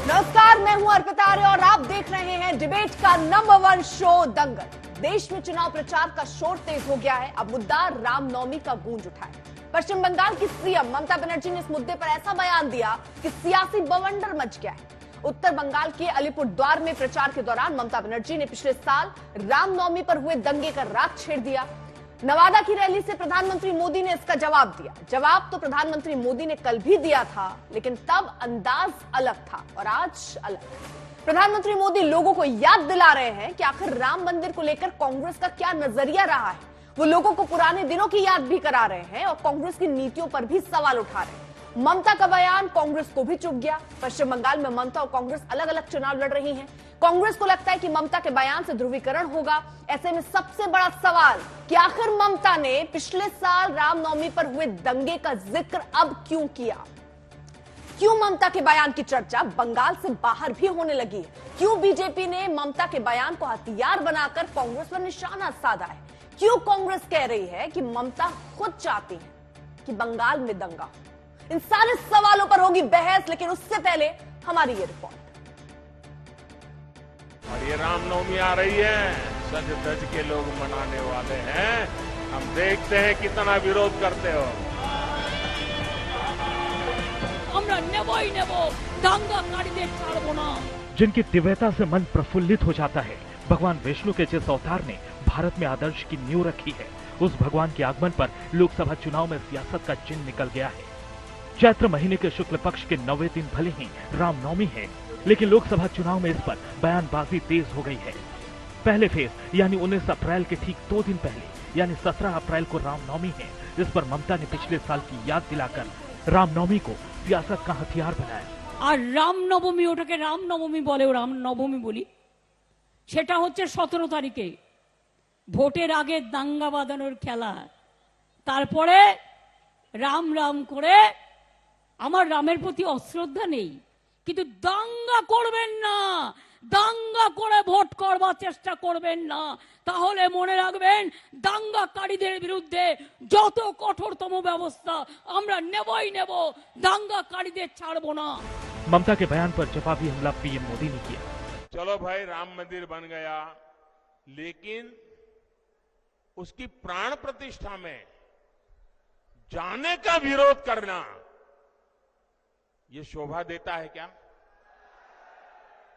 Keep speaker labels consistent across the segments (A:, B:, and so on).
A: नमस्कार, मैं हूं अर्पिता आर्य और आप देख रहे हैं डिबेट का नंबर 1 शो दंगल। देश में चुनाव प्रचार का शोर तेज हो गया है। अब मुद्दा रामनवमी का गूंज उठा है। पश्चिम बंगाल की सीएम ममता बनर्जी ने इस मुद्दे पर ऐसा बयान दिया कि सियासी बवंडर मच गया है। उत्तर बंगाल के अलीपुरद्वार में प्रचार के दौरान ममता बनर्जी ने पिछले साल रामनवमी पर हुए दंगे का राग छेड़ दिया। नवादा की रैली से प्रधानमंत्री मोदी ने इसका जवाब दिया। जवाब तो प्रधानमंत्री मोदी ने कल भी दिया था, लेकिन तब अंदाज अलग था और आज अलग। प्रधानमंत्री मोदी लोगों को याद दिला रहे हैं कि आखिर राम मंदिर को लेकर कांग्रेस का क्या नजरिया रहा है। वो लोगों को पुराने दिनों की याद भी करा रहे हैं और कांग्रेस की नीतियों पर भी सवाल उठा रहे हैं। ममता का बयान कांग्रेस को भी चुभ गया। पश्चिम बंगाल में ममता और कांग्रेस अलग अलग चुनाव लड़ रही हैं। कांग्रेस को लगता है कि ममता के बयान से ध्रुवीकरण होगा। ऐसे में सबसे बड़ा सवाल कि आखिर ममता ने पिछले साल रामनवमी पर हुए दंगे का जिक्र अब क्यों किया? क्यों ममता के बयान की चर्चा बंगाल से बाहर भी होने लगी है? क्यों बीजेपी ने ममता के बयान को हथियार बनाकर कांग्रेस पर निशाना साधा है? क्यों कांग्रेस कह रही है कि ममता खुद चाहती है कि बंगाल में दंगा हो? इन सारे सवालों पर होगी बहस, लेकिन उससे पहले हमारी ये रिपोर्ट।
B: और ये रामनवमी आ रही है, सज धज के लोग मनाने वाले हैं। हम देखते हैं कितना विरोध करते हो।
C: जिनकी दिव्यता से मन प्रफुल्लित हो जाता है, भगवान विष्णु के जिस अवतार ने भारत में आदर्श की नींव रखी है, उस भगवान के आगमन पर लोकसभा चुनाव में सियासत का चिन्ह निकल गया है। चैत्र महीने के शुक्ल पक्ष के 9वें दिन भले ही रामनवमी है, लेकिन लोकसभा चुनाव में इस पर बयानबाजी तेज हो गई है। पहले फेज यानी 19 अप्रैल के ठीक 2 दिन पहले यानी 17 अप्रैल को रामनवमी है, जिस पर ममता ने पिछले साल की याद दिलाकर रामनवमी को सियासत का हथियार बनाया।
D: আর রামনবমী, ওটাকে রামনবমী বলে, রামনবমী বলি, সেটা হচ্ছে 17 তারিখে ভোটের আগে দাঙ্গা বাঁধানোর খেলা। তারপরে রাম রাম করে আমার রামের প্রতি অশ্রদ্ধা নেই, কিন্তু দাঙ্গা করবেন না, দাঙ্গা করে ভোট করবার চেষ্টা করবেন না। তাহলে মনে রাখবেন, দাঙ্গাকারীদের বিরুদ্ধে যত কঠোরতম ব্যবস্থা আমরা নেবই নেব, দাঙ্গাকারীদের ছাড়বো না।
C: ममता के बयान पर जवाबी हमला पीएम मोदी ने किया।
B: चलो भाई, राम मंदिर बन गया, लेकिन उसकी प्राण प्रतिष्ठा में जाने का विरोध करना ये शोभा देता है क्या?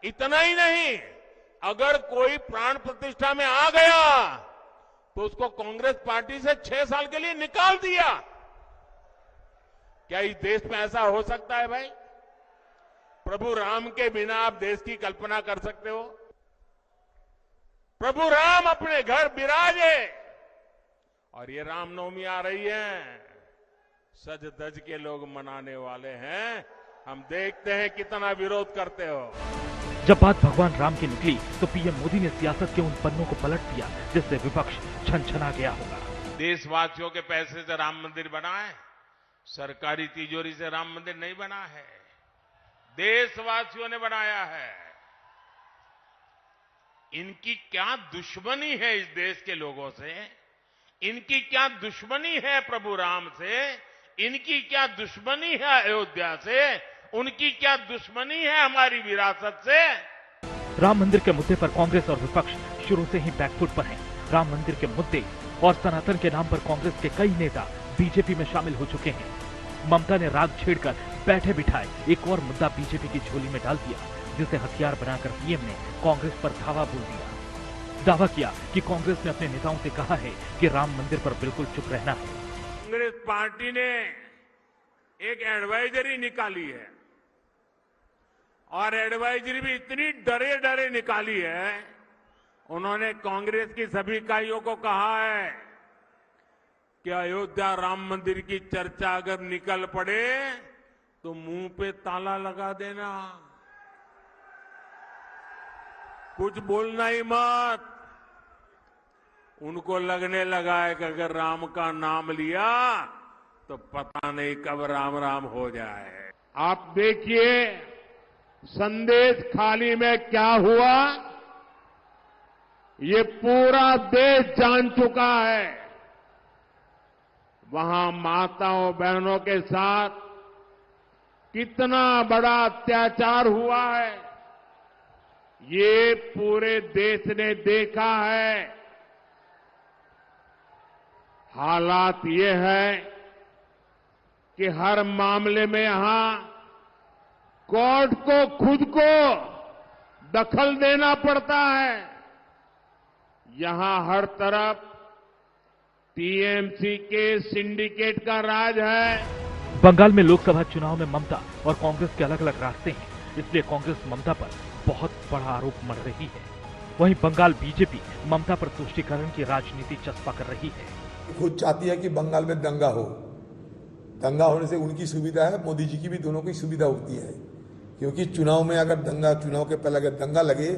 B: इतना ही नहीं, अगर कोई प्राण प्रतिष्ठा में आ गया तो उसको कांग्रेस पार्टी से 6 साल के लिए निकाल दिया। क्या इस देश में ऐसा हो सकता है भाई? प्रभु राम के बिना आप देश की कल्पना कर सकते हो? प्रभु राम अपने घर विराजे और ये रामनवमी आ रही है, सज धज के लोग मनाने वाले हैं। हम देखते हैं कितना विरोध करते हो।
C: जब बात भगवान राम की निकली तो पीएम मोदी ने सियासत के उन पन्नों को पलट दिया जिससे विपक्ष छनछना गया होगा।
B: देशवासियों के पैसे से राम मंदिर बना है, सरकारी तिजोरी से राम मंदिर नहीं बना है, देशवासियों ने बनाया है। इनकी क्या दुश्मनी है इस देश के लोगों से? इनकी क्या दुश्मनी है प्रभु राम से? इनकी क्या दुश्मनी है अयोध्या से? उनकी क्या दुश्मनी है हमारी विरासत से?
C: राम मंदिर के मुद्दे पर कांग्रेस और विपक्ष शुरू से ही बैकफुट पर हैं। राम मंदिर के मुद्दे और सनातन के नाम पर कांग्रेस के कई नेता बीजेपी में शामिल हो चुके हैं। ममता ने राग छेड़कर बैठे बिठाए एक और मुद्दा बीजेपी की झोली में डाल दिया, जिसे हथियार बनाकर पीएम ने कांग्रेस पर धावा बोल दिया। दावा किया कि कांग्रेस ने अपने नेताओं से कहा है कि राम मंदिर पर बिल्कुल चुप रहना है।
B: कांग्रेस पार्टी ने एक एडवाइजरी निकाली है और एडवाइजरी भी इतनी डरे डरे निकाली है। उन्होंने कांग्रेस की सभी इकाइयों को कहा है कि अयोध्या राम मंदिर की चर्चा अगर निकल पड़े तो मुंह पे ताला लगा देना, कुछ बोलना ही मत। उनको लगने लगा है कि अगर राम का नाम लिया तो पता नहीं कब राम राम हो जाए। आप देखिए संदेश खाली में क्या हुआ, ये पूरा देश जान चुका है। वहां माताओं बहनों के साथ कितना बड़ा अत्याचार हुआ है ये पूरे देश ने देखा है। हालात ये है कि हर मामले में यहां कोर्ट को खुद को दखल देना पड़ता है। यहां हर तरफ टीएमसी के सिंडिकेट का राज है।
C: बंगाल में लोकसभा चुनाव में ममता और कांग्रेस के अलग अलग रास्ते हैं, इसलिए कांग्रेस ममता पर बहुत बड़ा आरोप मढ़ रही है। वहीं बंगाल बीजेपी ममता पर तुष्टीकरण की राजनीति चस्पा कर रही है।
E: खुद चाहती है कि बंगाल में दंगा हो। दंगा होने से उनकी सुविधा है, मोदी जी की भी, दोनों की सुविधा होती है। क्योंकि चुनाव में अगर दंगा, चुनाव के पहले अगर दंगा लगे,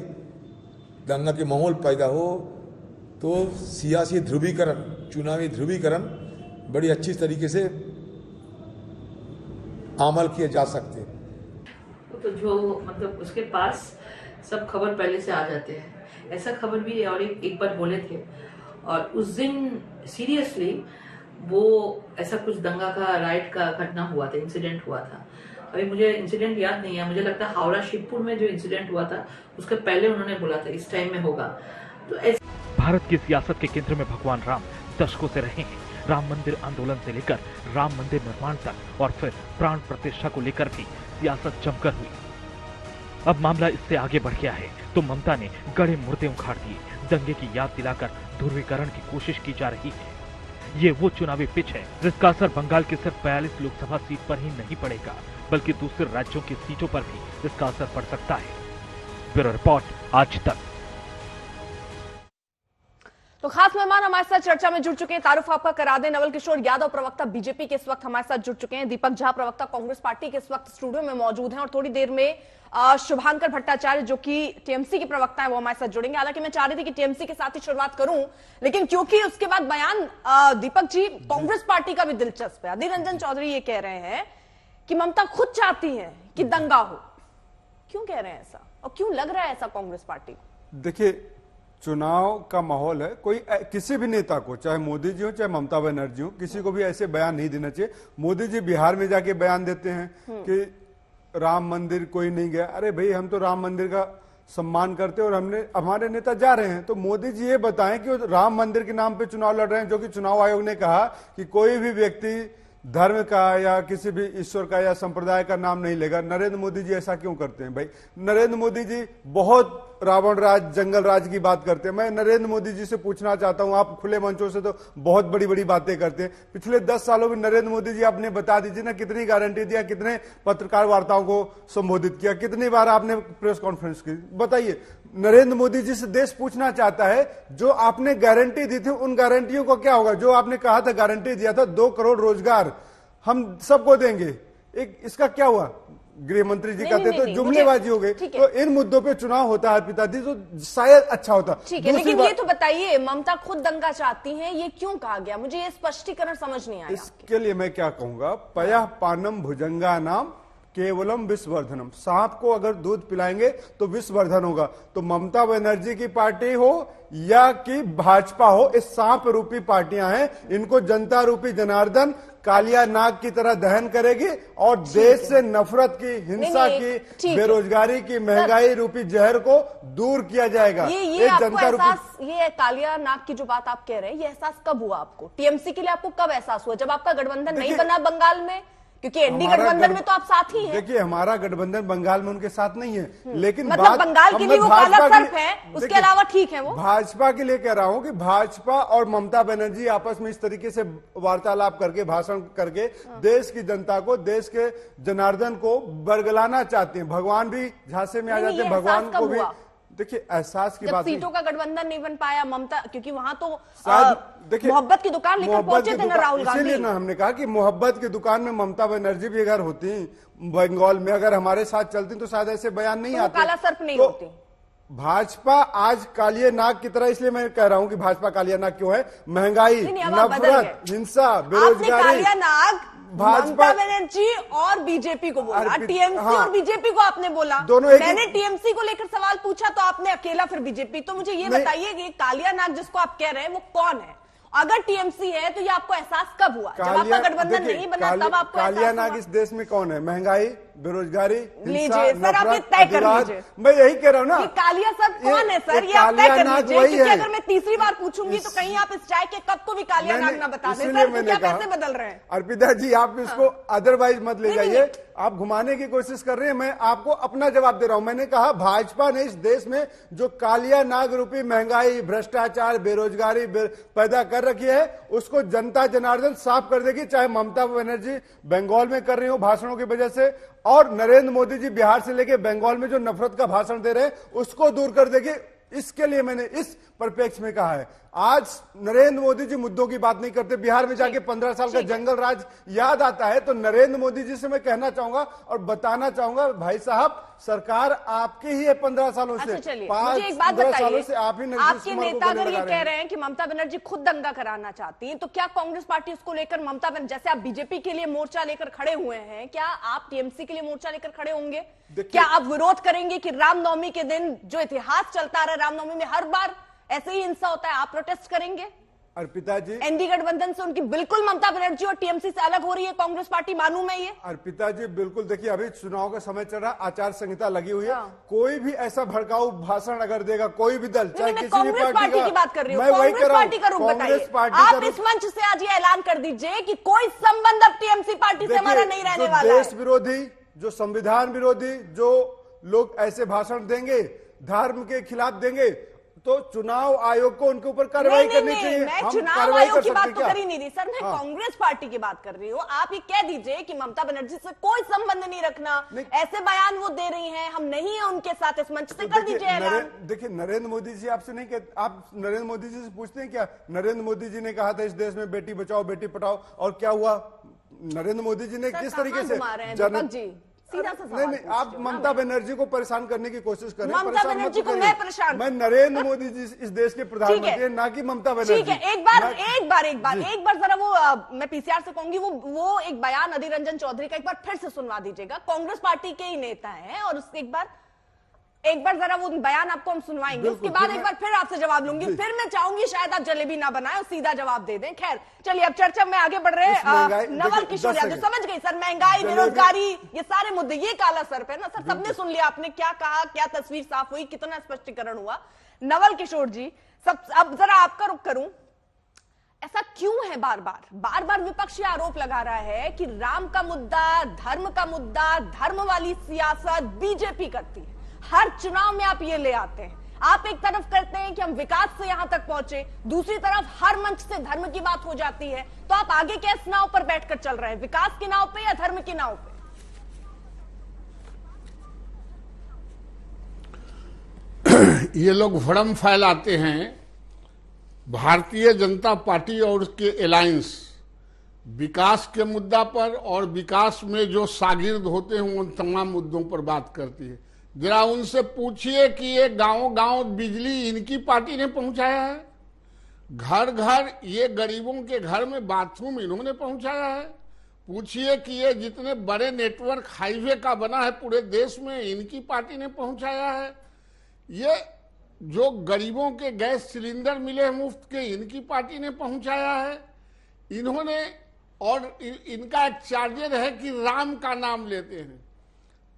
E: दंगा के माहौल पैदा हो, तो सियासी ध्रुवीकरण, चुनावी ध्रुवीकरण बड़ी अच्छी तरीके से अमल किए जा सकते हैं।
F: तो जो मतलब उसके पास सब खबर पहले से आ जाते हैं, ऐसा खबर भी और एक बार बोले थे। और उस दिन सीरियसली वो ऐसा कुछ दंगा का, राइट का घटना हुआ था, इंसिडेंट हुआ था। अभी मुझे इंसिडेंट याद नहीं है, मुझे लगता है हावड़ा शिवपुर में जो इंसिडेंट हुआ था उसके पहले उन्होंने बोला था इस टाइम में होगा। तो
C: भारत की सियासत के केंद्र में भगवान राम दशकों से रहे हैं। राम मंदिर आंदोलन से लेकर राम मंदिर निर्माण तक और फिर प्राण प्रतिष्ठा को लेकर भी सियासत जमकर हुई। अब मामला इससे आगे बढ़ गया है तो ममता ने गड़े मुर्दे उखाड़ दिए। दंगे की याद दिलाकर ध्रुवीकरण की कोशिश की जा रही है। ये वो चुनावी पिच है जिसका असर बंगाल की सिर्फ 42 लोकसभा सीट पर ही नहीं पड़ेगा, बल्कि दूसरे राज्यों की सीटों पर भी इसका असर पड़ सकता है। ब्यूरो रिपोर्ट, आज तक।
A: तो खास मेहमान हमारे साथ चर्चा में जुड़ चुके हैं। तारुफ आपका करा दें। नवल किशोर यादव प्रवक्ता बीजेपी के इस वक्त हमारे साथ जुड़ चुके हैं। दीपक झा प्रवक्ता कांग्रेस पार्टी के इस वक्त स्टूडियो में मौजूद हैं और थोड़ी देर में शुभांकर भट्टाचार्य जो कि टीएमसी के प्रवक्ता है वो हमारे साथ जुड़ेंगे। हालांकि मैं चाह रही थी कि टीएमसी के साथ ही शुरुआत करूं, लेकिन क्योंकि उसके बाद बयान दीपक जी कांग्रेस पार्टी का भी दिलचस्प है। अधीर रंजन चौधरी ये कह रहे हैं कि ममता खुद चाहती है कि दंगा हो। क्यों कह रहे हैं ऐसा और क्यों लग रहा है ऐसा कांग्रेस पार्टी को?
G: देखिए, चुनाव का माहौल है, कोई किसी भी नेता को, चाहे मोदी जी हो चाहे ममता बनर्जी हो, किसी को भी ऐसे बयान नहीं देना चाहिए। मोदी जी बिहार में जाके बयान देते हैं कि राम मंदिर कोई नहीं गया। अरे भाई, हम तो राम मंदिर का सम्मान करते हैं और हमारे नेता जा रहे हैं। तो मोदी जी ये बताएं कि वो राम मंदिर के नाम पे चुनाव लड़ रहे हैं, जो कि चुनाव आयोग ने कहा कि कोई भी व्यक्ति धर्म का या किसी भी ईश्वर का या संप्रदाय का नाम नहीं लेगा। नरेंद्र मोदी जी ऐसा क्यों करते हैं भाई? नरेंद्र मोदी जी बहुत रावण राज, जंगल राज की बात करते हैं। मैं नरेंद्र मोदी जी से पूछना चाहता हूं, आप खुले मंचों से तो बहुत बड़ी बड़ी बातें करते हैं। पिछले 10 सालों में नरेंद्र मोदी जी आपने बता दीजिए ना, कितनी गारंटी दिया, कितने पत्रकार वार्ताओं को संबोधित किया, कितनी बार आपने प्रेस कॉन्फ्रेंस की, बताइए। नरेंद्र मोदी जी से देश पूछना चाहता है, जो आपने गारंटी दी थी उन गारंटियों को क्या होगा? जो आपने कहा था, गारंटी दिया था 2 करोड़ रोजगार हम सबको देंगे, इसका क्या हुआ? गृह मंत्री जी कहते तो जुमलेबाजी हो गई। तो इन मुद्दों पे चुनाव होता है पिताजी, तो शायद अच्छा होता।
A: ठीक है, लेकिन ये तो बताइए, ममता खुद दंगा चाहती हैं, ये क्यों कहा गया? मुझे ये स्पष्टीकरण समझ नहीं आया।
G: इसके लिए मैं क्या कहूंगा, पयः पानम भुजंगा नाम केवलम विश्ववर्धनम। सांप को अगर दूध पिलाएंगे तो विश्ववर्धन होगा। तो ममता बनर्जी की पार्टी हो या कि भाजपा हो, इस सांप रूपी पार्टियां हैं, इनको जनता रूपी जनार्दन कालिया नाग की तरह दहन करेगी और देश से नफरत की, हिंसा की, बेरोजगारी की, महंगाई रूपी जहर को दूर किया जाएगा।
A: ये जनता रूपी, ये कालिया नाग की जो बात आप कह रहे हैं, ये एहसास कब हुआ आपको? टीएमसी के लिए आपको कब एहसास हुआ? जब आपका गठबंधन नहीं बना बंगाल में, क्योंकि एनडी गठबंधन में तो आप साथ ही हैं।
G: देखिए, हमारा गठबंधन बंगाल में उनके साथ नहीं है, लेकिन
A: मतलब बंगाल के लिए वो काला सर्प है, उसके अलावा ठीक है वो।
G: भाजपा के लिए कह रहा हूं कि भाजपा और ममता बनर्जी आपस में इस तरीके से वार्तालाप करके, भाषण करके देश की जनता को, देश के जनार्दन को बरगलाना चाहते हैं। भगवान भी झांसे में आ जाते हैं, भगवान को भी। देखिए, एहसास की बात,
A: सीटों का गठबंधन नहीं बन पाया ममता, क्योंकि वहां तो देखिए मोहब्बत की दुकान लेकर पहुंचे थे ना राहुल गांधी।
G: इसीलिए ना हमने कहा कि मोहब्बत की दुकान में ममता बनर्जी भी अगर होती बंगाल में, अगर हमारे साथ चलती तो शायद ऐसे बयान नहीं आते,
A: काला सर्प नहीं होती।
G: भाजपा आज कालिया नाग की तरह, इसलिए मैं कह रहा हूं कि भाजपा कालिया नाग क्यों है? महंगाई, नफरत, हिंसा, बेरोजगारी।
A: ममता बनर्जी और बीजेपी को बोला, टीएमसी और बीजेपी को आपने बोला। मैंने टीएमसी को लेकर सवाल पूछा तो आपने अकेला फिर बीजेपी। तो मुझे ये बताइए कि कालिया नाग जिसको आप कह रहे हैं वो कौन है? अगर टीएमसी है तो ये आपको एहसास कब हुआ? जब आपका गठबंधन नहीं बना तब आपको?
G: कालिया नाग इस देश में कौन है? महंगाई, बेरोजगारी, हिंसा,
A: लीजिए सर, आप ये
G: नफरत,
A: तय कर
G: अधिवाद।
A: लीजिए।
G: मैं यही कह रहा हूँ ना,
A: ये कालिया सर कौन है सर?
G: ये
A: ये आप तय कर
G: कालिया नाग
A: लीजिए,
G: वही
A: क्योंकि
G: है।
A: अगर मैं तीसरी बार पूछूंगी तो कहीं आप इस चाय के कप को भी कालिया नाग ना बता दें।
G: इसीलिए
A: सर, तो
G: मैंने
A: क्या
G: कहा,
A: कैसे बदल रहे हैं?
G: अर्पिता जी आप इसको अदरवाइज मत ले
A: नहीं,
G: जाइए, आप घुमाने की कोशिश कर रहे हैं। मैं आपको अपना जवाब दे रहा हूं। मैंने कहा भाजपा ने इस देश में जो कालिया नाग रूपी महंगाई, भ्रष्टाचार, बेरोजगारी पैदा कर रखी है, उसको जनता जनार्दन साफ कर देगी, चाहे ममता बनर्जी बंगाल में कर रही हो भाषणों की वजह से, और नरेंद्र मोदी जी बिहार से लेके बंगाल में जो नफरत का भाषण दे रहे हैं उसको दूर कर देगी। इसके लिए मैंने इस परिप्रेक्ष्य में कहा है। आज नरेंद्र मोदी जी मुद्दों की बात नहीं करते, बिहार में जाके 15 साल का जंगल राज याद आता है, तो नरेंद्र मोदी जी से मैं कहना चाहूंगा और बताना चाहूंगा, भाई साहब सरकार आपकी ही है 15 सालों से।
A: अच्छा चलिए,
G: 5
A: मुझे एक बात
G: 15 सालों
A: बताइए,
G: से आप ही
A: आपके नेता अगर ये कह रहे हैं कि ममता बनर्जी खुद दंगा कराना चाहती है, तो क्या कांग्रेस पार्टी उसको लेकर ममता बनर्जी, जैसे आप बीजेपी के लिए मोर्चा लेकर खड़े हुए हैं, क्या आप टीएमसी के लिए मोर्चा लेकर खड़े होंगे? क्या आप विरोध करेंगे कि रामनवमी के दिन जो इतिहास चलता रहा, रामनवमी में हर बार ऐसे ही हिंसा होता है, आप प्रोटेस्ट करेंगे?
G: अर्पिता जी,
A: एनडी गठबंधन से उनकी बिल्कुल ममता बनर्जी और टीएमसी से अलग हो रही है कांग्रेस पार्टी, मालूम है ये?
G: अर्पिता जी बिल्कुल, देखिए अभी चुनाव का समय चल रहा है, आचार संहिता लगी हुई है, कोई भी ऐसा भड़काऊ भाषण अगर देगा कोई भी दल, चाहे किसी भी पार्टी
A: की बात कर रही हूँ,
G: मैं वही
A: कांग्रेस
G: कर रहा
A: पार्टी का
G: हूँ,
A: रुख बताइए।
G: कांग्रेस पार्टी
A: आप
G: का
A: इस मंच से आज ये ऐलान कर दीजिए कि कोई संबंध अब टीएमसी पार्टी से हमारा नहीं रहने वाला है।
G: देश विरोधी, जो संविधान विरोधी, जो लोग ऐसे भाषण देंगे, धर्म के खिलाफ देंगे, तो चुनाव आयोग को उनके ऊपर कार्रवाई करनी चाहिए।
A: मैं चुनाव आयोग की बात तो कर ही नहीं रही सर, मैं कांग्रेस पार्टी की बात कर रही हूँ। आप ये कह दीजिए कि ममता बनर्जी से कोई संबंध नहीं रखना, ऐसे बयान वो दे रही हैं, हम नहीं है उनके साथ, इस मंच से कर दीजिए ऐलान।
G: देखिए नरेंद्र मोदी जी आपसे नहीं कहते, आप नरेंद्र मोदी जी से पूछते हैं क्या? नरेंद्र मोदी जी ने कहा था इस देश में बेटी बचाओ बेटी पढ़ाओ, और क्या हुआ? नरेंद्र मोदी जी ने किस तरीके से नहीं, आप ममता बनर्जी को परेशान करने की कोशिश कर रहे हैं।
A: ममता बनर्जी को मैं परेशान,
G: मैं नरेंद्र मोदी जी इस देश के प्रधानमंत्री हैं, ना कि ममता बनर्जी।
A: ठीक है, एक बार जरा वो मैं पीसीआर से कहूंगी, वो एक बयान अधीर रंजन चौधरी का एक बार फिर से सुनवा दीजिएगा। कांग्रेस पार्टी के ही नेता हैं और उससे एक बार जरा वो बयान आपको हम सुनवाएंगे, उसके बाद एक बार फिर आपसे जवाब लूंगी। फिर मैं चाहूंगी शायद आप जलेबी ना बनाए और सीधा जवाब दे दें। खैर चलिए, अब चर्चा में आगे बढ़ रहे हैं। नवल किशोर यादव, समझ गई सर, महंगाई, बेरोजगारी, ये सारे मुद्दे, ये काला सर पे ना सर, सबने सुन लिया आपने क्या कहा, क्या तस्वीर साफ हुई, कितना स्पष्टीकरण हुआ। नवल किशोर जी, अब जरा आपका रुख करूं, ऐसा क्यों है बार बार विपक्ष ये आरोप लगा रहा है कि राम का मुद्दा, धर्म का मुद्दा, धर्म वाली सियासत बीजेपी करती है? हर चुनाव में आप ये ले आते हैं, आप एक तरफ करते हैं कि हम विकास से यहां तक पहुंचे, दूसरी तरफ हर मंच से धर्म की बात हो जाती है, तो आप आगे किस नाव पर बैठकर चल रहे हैं, विकास की नाव पे या धर्म की नाव पे?
H: ये लोग भ्रम फैलाते हैं। भारतीय जनता पार्टी और उसके अलायंस विकास के मुद्दा पर और विकास में जो शागिर्द होते हैं उन तमाम मुद्दों पर बात करती है। जरा उनसे पूछिए कि ये गांव-गांव बिजली इनकी पार्टी ने पहुंचाया है, घर घर ये गरीबों के घर में बाथरूम इन्होंने पहुंचाया है। पूछिए कि ये जितने बड़े नेटवर्क हाईवे का बना है पूरे देश में, इनकी पार्टी ने पहुंचाया है। ये जो गरीबों के गैस सिलेंडर मिले मुफ्त के, इनकी पार्टी ने पहुंचाया है। इन्होंने, और इनका एक चार्जर है कि राम का नाम लेते हैं।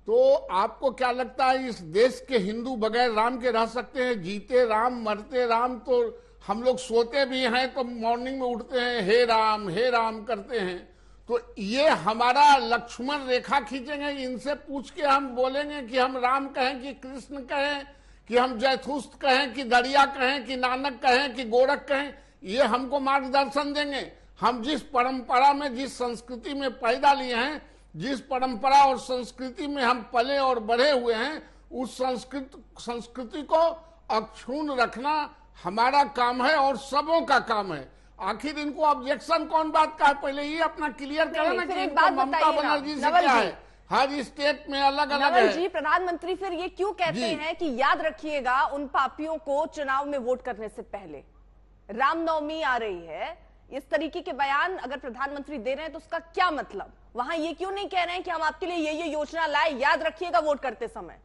H: तो आपको क्या लगता है इस देश के हिंदू बगैर राम के रह सकते हैं? जीते राम मरते राम। तो हम लोग सोते भी हैं तो मॉर्निंग में उठते हैं हे राम करते हैं। तो ये हमारा लक्ष्मण रेखा खींचेंगे, इनसे पूछ के हम बोलेंगे कि हम राम कहें कि कृष्ण कहें, कि हम जयथुस्त कहें, कि दरिया कहें, कि नानक कहें, कि गोरख कहें? ये हमको मार्गदर्शन देंगे। हम जिस परंपरा में, जिस संस्कृति में पैदा लिए हैं, जिस परंपरा और संस्कृति में हम पले और बढ़े हुए हैं, उस संस्कृति को अक्षुण्ण रखना हमारा काम है और सबों का काम है। आखिर इनको ऑब्जेक्शन कौन बात का है? पहले ये अपना क्लियर करें ना कि ममता बनर्जी से क्या है। हर स्टेट में अलग अलग है।
A: जी, प्रधानमंत्री फिर ये क्यों कहते हैं कि याद रखिएगा उन पापियों को चुनाव में वोट करने से पहले? रामनवमी आ रही है, इस तरीके के बयान अगर प्रधानमंत्री दे रहे हैं तो उसका क्या मतलब? वहां ये क्यों नहीं कह रहे हैं कि हम आपके लिए ये योजना लाए, याद रखिएगा वोट करते समय?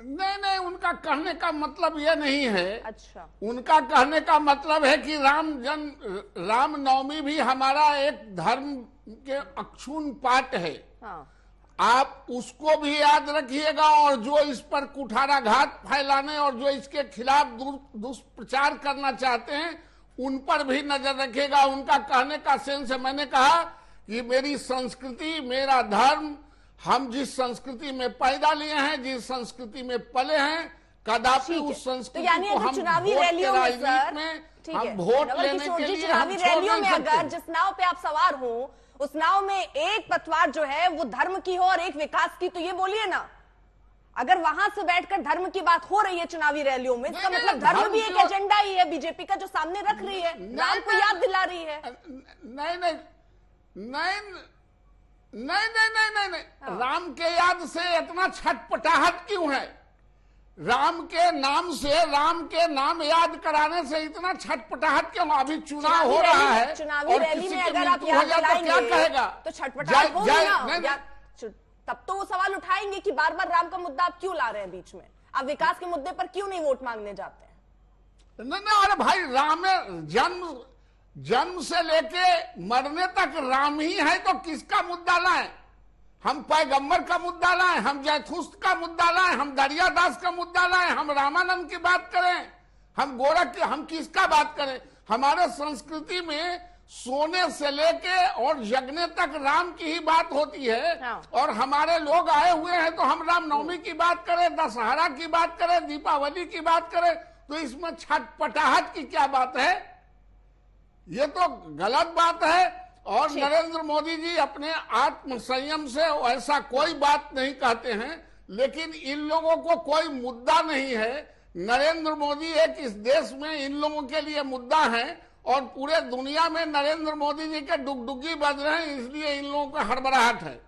H: नहीं, उनका कहने का मतलब ये नहीं है।
A: अच्छा,
H: उनका कहने का मतलब है कि रामनवमी भी हमारा एक धर्म के अक्षुण्ण पाठ है।
A: हाँ,
H: आप उसको भी याद रखिएगा, और जो इस पर कुठाराघात फैलाने और जो इसके खिलाफ दुष्प्रचार करना चाहते हैं उन पर भी नजर रखिएगा। उनका कहने का सेंस है, मैंने कहा कि मेरी संस्कृति, मेरा धर्म, हम जिस संस्कृति में पैदा लिए हैं, जिस संस्कृति में पले हैं, कदापि
A: ठीक है।
H: उस संस्कृति
A: तो यानी
H: को
A: अगर
H: हम
A: चुनावी
H: वोट के
A: रैलियों में
H: राजनीति
A: सर,
H: में
A: ठीक
H: हम
A: है,
H: वोट
A: नवल
H: लेने
A: किशोर
H: के
A: जी,
H: लिए
A: चुनावी
H: हम छोड़
A: रैलियों
H: नहीं
A: में
H: सकते।
A: अगर जिस नाव पे आप सवार हो उस नाव में एक पतवार जो है वो धर्म की हो और एक विकास की, तो ये बोलिए ना, अगर वहां से बैठकर धर्म की बात हो रही है चुनावी रैलियों में, इसका
H: नहीं,
A: मतलब
H: नहीं,
A: धर्म
H: धर्म
A: भी
H: की
A: एक
H: और-
A: एजेंडा ही है बीजेपी का जो सामने रख रही है, राम को याद दिला रही है।
H: नहीं, राम के याद से इतना छटपटाहट क्यों है? राम के नाम से, राम के नाम याद कराने से इतना छटपटाहट क्यों? अभी चुनाव हो रहा है,
A: चुनावी
H: और
A: रैली
H: किसी
A: में
H: की
A: अगर आप
H: मृत्यु हो
A: याद
H: जाए तो क्या
A: दिलाएंगे
H: कहेगा?
A: तो छटपटाहट होगी ना।
H: नहीं,
A: तब तो वो सवाल उठाएंगे कि बार बार राम का मुद्दा आप क्यों ला रहे हैं बीच में, आप विकास के मुद्दे पर क्यों नहीं वोट मांगने जाते हैं?
H: नहीं, अरे भाई, राम जन्म से लेके मरने तक राम ही है, तो किसका मुद्दा लाएं? हम पैगंबर का मुद्दा लाएं, हम जयथुस्त का मुद्दा लाएं, हम दरियादास का मुद्दा लाएं, हम रामानंद की बात करें, हम गोरख की, हम किसका बात करें? हमारे संस्कृति में सोने से लेके और जगने तक राम की ही बात होती है।
A: हाँ।
H: और हमारे लोग आए हुए हैं तो हम रामनवमी की बात करें, दशहरा की बात करें, दीपावली की बात करें, तो इसमें छटपटाहट की क्या बात है? ये तो गलत बात है। और नरेंद्र मोदी जी अपने आत्म संयम से ऐसा कोई बात नहीं कहते हैं, लेकिन इन लोगों को कोई मुद्दा नहीं है। नरेंद्र मोदी एक इस देश में इन लोगों के लिए मुद्दा है, और पूरे दुनिया में नरेंद्र मोदी जी के डुगडुगी बज रहे हैं, इसलिए इन लोगों को हड़बड़ाहट है।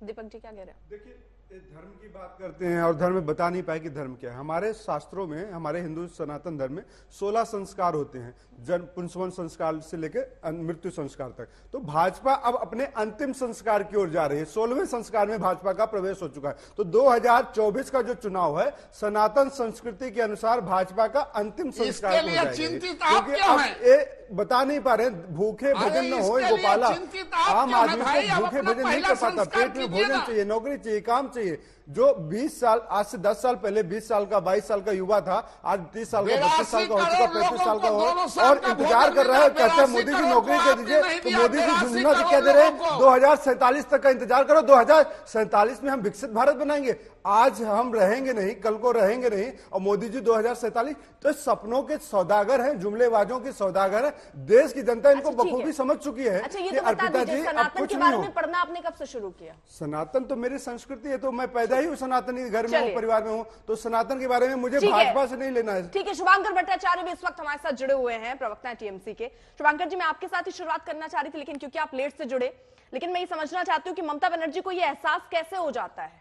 A: दीपक जी क्या कह रहे हैं?
G: देखिए, धर्म की बात करते हैं और धर्म में बता नहीं पाए कि धर्म क्या है। हमारे शास्त्रों में, हमारे हिंदू सनातन धर्म में 16 संस्कार होते हैं, जन्म पुंसवन संस्कार से लेकर मृत्यु संस्कार तक। तो भाजपा अब अपने अंतिम संस्कार की ओर जा रही है। 16वें संस्कार में भाजपा का प्रवेश हो चुका है। तो 2024 का जो चुनाव है, सनातन संस्कृति के अनुसार भाजपा का अंतिम संस्कार
H: इसके लिए
G: हो जाएगा।
H: चिंतित आप क्यों हैं?
G: ये बता नहीं पा रहे, भूखे भजन न हो गोपाला। आम आदमी को भूखे भजन नहीं कर पाता, पेट में भोजन चाहिए, नौकरी चाहिए, काम चाहिए। जो 20 साल, आज से 10 साल पहले 20 साल का, 22 साल का युवा था, आज 30 साल का, 32 साल का हो चुका, 35 साल का हो, और इंतजार कर रहा है, कहते हैं मोदी जी नौकरी दे दीजिए। तो मोदी जी झुंझुना से कह दे रहे हैं 2047 तक का इंतजार करो, 2047 में हम विकसित भारत बनाएंगे। आज हम रहेंगे नहीं, कल को रहेंगे नहीं, और मोदी जी 2047। तो सपनों के सौदागर हैं, जुमलेबाजों के सौदागर हैं। देश की जनता इनको
A: अच्छा, ठीक
G: बखूबी
A: है।
G: समझ चुकी है
A: अच्छा, ये
G: कि
A: तो बता
G: अर्पिता
A: दीजिए,
G: जी अब
A: सनातन
G: कुछ
A: के
G: नहीं
A: बारे
G: हो।
A: में पढ़ना आपने कब से शुरू किया?
G: सनातन तो मेरी संस्कृति है, तो मैं पैदा ही हूँ सनातनी घर में हूँ,
A: चलिए।
G: परिवार में हूँ, तो सनातन के बारे में मुझे
A: ठीक है।
G: भाजपा से नहीं लेना है।
A: ठीक है, शुभांकर भट्टाचार्य भी इस वक्त हमारे साथ जुड़े हुए हैं, प्रवक्ता है टीएमसी के। शुभांकर जी, मैं आपके साथ ही शुरुआत करना चाह रही थी, लेकिन क्योंकि आप लेट से जुड़े, लेकिन मैं ये समझना चाहती हूँ कि ममता बनर्जी को ये एहसास कैसे हो जाता है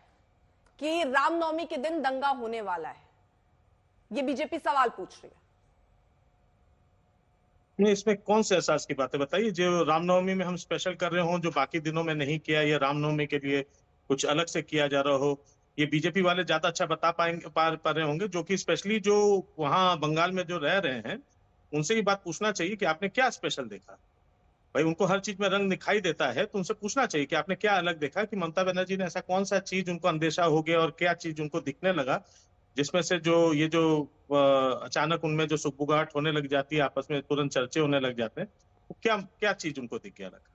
A: कि रामनवमी के दिन दंगा होने वाला है? ये बीजेपी सवाल पूछ रही है।
I: नहीं, इसमें कौन से एहसास की बात है बताइए? जो रामनवमी में हम स्पेशल कर रहे हो, जो बाकी दिनों में नहीं किया, या रामनवमी के लिए कुछ अलग से किया जा रहा हो, ये बीजेपी वाले ज्यादा अच्छा बता पा रहे होंगे, जो कि स्पेशली जो वहां बंगाल में जो रह रहे हैं उनसे ये बात पूछना चाहिए कि आपने क्या स्पेशल देखा। भाई, उनको हर चीज में रंग दिखाई देता है, तो उनसे पूछना चाहिए कि आपने क्या अलग देखा, कि ममता बनर्जी ने ऐसा कौन सा चीज उनको अंदेशा हो गया और क्या चीज उनको दिखने लगा, जिसमें से जो ये जो अचानक उनमें जो सुगबुगाहट होने लग जाती है, आपस में तुरंत चर्चे होने लग जाते हैं, तो क्या चीज उनको दिख गया लगा?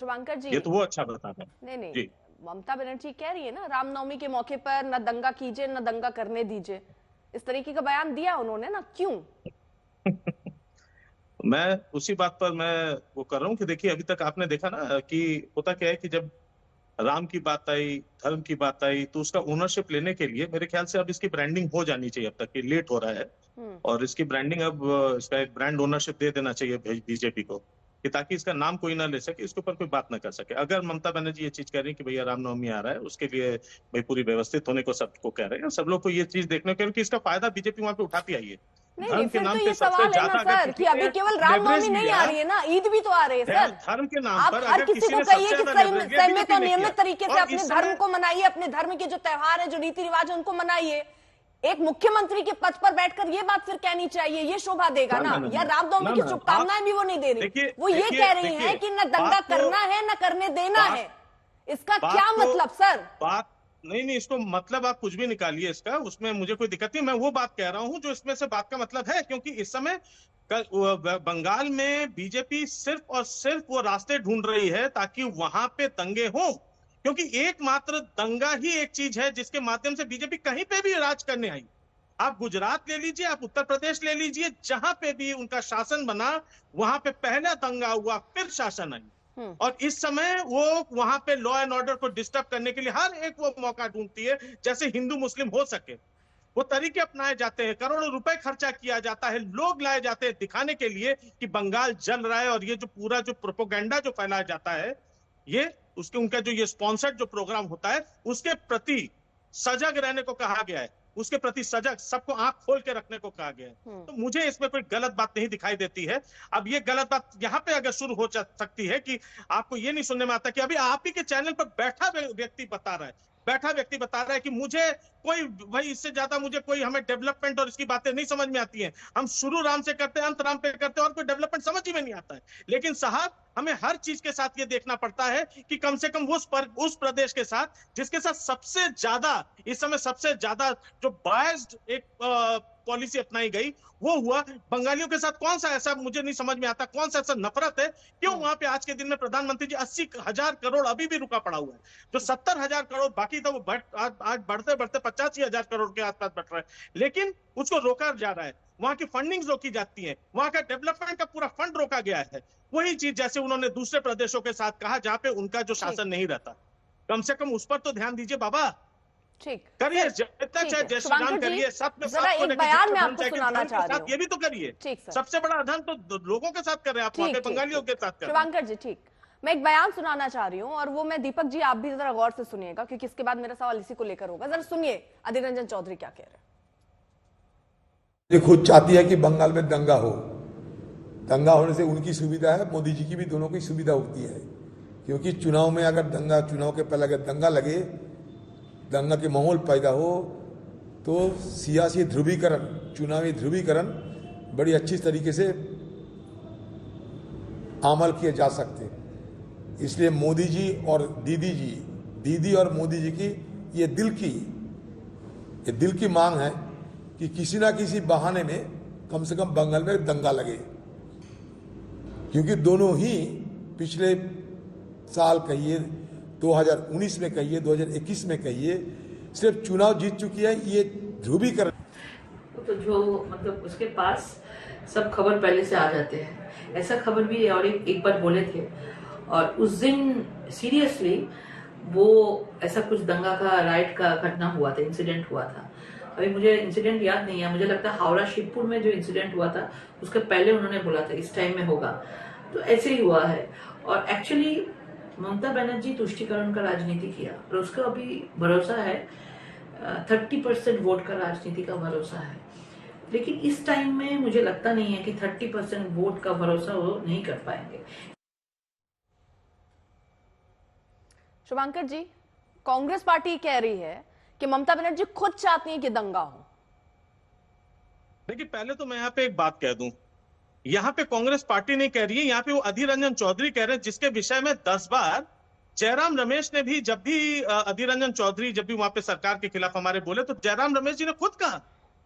A: शुभांकर जी,
I: ये तो वो अच्छा बता रहे हैं।
A: नहीं,
I: जी।
A: ममता बनर्जी कह रही है ना, रामनवमी के मौके पर न दंगा कीजिए न दंगा करने दीजिए, इस तरीके का बयान दिया उन्होंने ना, क्यों?
I: मैं उसी बात पर मैं वो कर रहा हूँ कि देखिए, अभी तक आपने देखा ना कि होता क्या है कि जब राम की बात आई, धर्म की बात आई, तो उसका ओनरशिप लेने के लिए मेरे ख्याल से अब इसकी ब्रांडिंग हो जानी चाहिए। अब तक ये लेट हो रहा है, और इसकी ब्रांडिंग अब इसका एक ब्रांड ओनरशिप दे देना चाहिए बीजेपी को, कि ताकि इसका नाम कोई ना ले सके, इसके ऊपर कोई बात ना कर सके। अगर ममता बनर्जी ये चीज कह रही है कि भैया रामनवमी आ रहा है, उसके लिए भाई पूरी व्यवस्थित होने को सबको कह रहे हैं, सब लोग को ये चीज देखने को, क्योंकि इसका फायदा बीजेपी वहां पे उठाती आई है।
A: नहीं
I: धर्म के
A: फिर
I: नाम
A: तो
I: पे
A: ये
I: सबसे
A: सवाल है
I: ज्यादा
A: ना
I: अगर
A: सर
I: किसी
A: कि अभी
I: ने
A: केवल रामनवमी
I: leverage
A: नहीं
I: लिया,
A: आ रही है ना, ईद भी तो आ रही है सर।
I: धर्म के नाम
A: आप
I: पर
A: हर
I: अगर
A: किसी
I: किसी
A: को
I: ने
A: कहिए
I: सबसे
A: कि
I: ज्यादा leverage लिया,
A: संयमित और
I: BJP ने
A: नियमित
I: किया।
A: तरीके से
I: और
A: अपने
I: इस
A: धर्म
I: समय
A: को मनाइए, अपने धर्म के जो त्योहार है, जो रीति रिवाज है, उनको मनाइए। एक मुख्यमंत्री के पद पर बैठकर ये बात फिर कहनी चाहिए, ये शोभा देगा ना? या रामनवमी की शुभकामनाएं भी वो नहीं दे रही, वो ये कह रही हैं कि न दंगा करना है न करने देना है। इसका क्या मतलब सर?
I: बात नहीं, इसको मतलब आप कुछ भी निकालिए इसका, उसमें मुझे कोई दिक्कत नहीं। मैं वो बात कह रहा हूं जो इसमें से बात का मतलब है, क्योंकि इस समय बंगाल में बीजेपी सिर्फ और सिर्फ वो रास्ते ढूंढ रही है ताकि वहां पे दंगे हों, क्योंकि एकमात्र दंगा ही एक चीज है जिसके माध्यम से बीजेपी कहीं पे भी राज करने आई। आप गुजरात ले लीजिए, आप उत्तर प्रदेश ले लीजिए, जहां पे भी उनका शासन बना वहां पे पहला दंगा हुआ, फिर शासन आई। और इस समय वो वहां पे लॉ एंड ऑर्डर को डिस्टर्ब करने के लिए हर एक वो मौका ढूंढती है जैसे हिंदू मुस्लिम हो सके। वो तरीके अपनाए जाते हैं, करोड़ों रुपए खर्चा किया जाता है, लोग लाए जाते हैं दिखाने के लिए कि बंगाल जल रहा है। और ये जो पूरा जो प्रोपोगेंडा जो फैलाया जाता है, ये उसके उनका जो ये स्पॉन्सर्ड जो प्रोग्राम होता है, उसके प्रति सजग रहने को कहा गया है, उसके प्रति सजग, सबको आंख खोल के रखने को कहा गया है। तो मुझे इसमें कोई गलत बात नहीं दिखाई देती है। अब ये गलत बात यहाँ पे अगर शुरू हो सकती है कि आपको ये नहीं सुनने में आता कि अभी आप ही के चैनल पर बैठा व्यक्ति बता रहा है कि मुझे कोई भाई इससे ज्यादा मुझे कोई हमें डेवलपमेंट और इसकी बातें नहीं समझ में आती हैं। हम शुरू राम से करते हैं, अंत राम पे करते हैं, और कोई डेवलपमेंट समझ ही में नहीं आता है। लेकिन साहब, हमें हर चीज के साथ ये देखना पड़ता है कि कम से कम उस प्रदेश के साथ जिसके साथ सबसे ज्यादा इस समय सबसे ज्यादा जो बायस्ड एक पॉलिसी अपनाई गई, वो हुआ बंगालियों के साथ। कौन सा ऐसा मुझे नहीं समझ में आता, कौन सा ऐसा नफरत है? क्यों वहां पे आज के दिन में प्रधानमंत्री जी 80,000 करोड़ अभी भी रुका पड़ा हुआ है, जो 70,000 करोड़ बाकी था, वो आज बढ़ते बढ़ते 85,000 करोड़ के आसपास बढ़ रहा है, लेकिन उसको रोका जा रहा है। वहां की फंडिंग रोकी जाती है, वहां का डेवलपमेंट का पूरा फंड रोका गया है। वही चीज जैसे उन्होंने दूसरे प्रदेशों के साथ कहा जहां पे उनका जो शासन नहीं रहता, कम से कम उस पर तो ध्यान दीजिए बाबा।
A: ठीक
I: करिए, जितना चाहे जय श्री राम करिए,
A: जरा एक बयान में आपको सुनाना चाह रही हूं,
I: ये भी तो करिए। सबसे बड़ा अधर्म तो लोगों के साथ कर रहे हैं आप, वहां पे बंगालियों के साथ कर रहे हैं।
A: शिवांकर जी, ठीक, मैं एक बयान सुनाना चाह रही हूँ, और वो मैं, दीपक जी आप भी जरा गौर से सुनिएगा, क्योंकि इसके बाद मेरा सवाल इसी को लेकर होगा। जरा सुनिए अधीर रंजन चौधरी क्या कह रहे हैं।
E: ये खुद चाहती है कि बंगाल में दंगा हो। दंगा होने से उनकी सुविधा है, मोदी जी की भी, दोनों की सुविधा होती है। क्योंकि चुनाव में अगर चुनाव के पहले अगर दंगा लगे, दंगा के माहौल पैदा हो, तो सियासी ध्रुवीकरण, चुनावी ध्रुवीकरण बड़ी अच्छी तरीके से अमल किए जा सकते। इसलिए मोदी जी और दीदी और मोदी जी की ये दिल की मांग है कि किसी ना किसी बहाने में कम से कम बंगाल में दंगा लगे, क्योंकि दोनों ही पिछले साल कहिए, 2019 में कहिए, 2021 में कहिए, सिर्फ चुनाव जीत चुकी है। ये ध्रुवीकरण
F: तो जो मतलब उसके पास सब खबर पहले से आ जाते हैं, ऐसा खबर भी और एक बार बोले थे, और उस दिन सीरियसली वो ऐसा कुछ दंगा का राइट का घटना हुआ था, इंसिडेंट हुआ था। अभी मुझे इंसिडेंट याद नहीं है, मुझे लगता है हावड़ा शिवपुर में जो इंसिडेंट हुआ था उसके पहले उन्होंने बोला था इस टाइम में होगा, तो ऐसे ही हुआ है। और एक्चुअली ममता बनर्जी तुष्टीकरण का राजनीति किया, और उसका अभी भरोसा है 30% वोट का राजनीति का भरोसा है, लेकिन इस टाइम में मुझे लगता नहीं है कि 30% वोट का भरोसा वो नहीं कर पाएंगे।
A: शुभांकर जी, कांग्रेस पार्टी कह रही है कि ममता बनर्जी खुद चाहती है कि दंगा हो।
I: देखिए, पहले तो मैं यहाँ पे एक बात कह दूं, यहाँ पे कांग्रेस पार्टी नहीं कह रही है, यहाँ पे वो अधीर रंजन चौधरी कह रहे हैं, जिसके विषय में 10 बार जयराम रमेश ने भी, जब भी अधीर रंजन चौधरी जब भी वहां पे सरकार के खिलाफ हमारे बोले, तो जयराम रमेश जी ने खुद कहा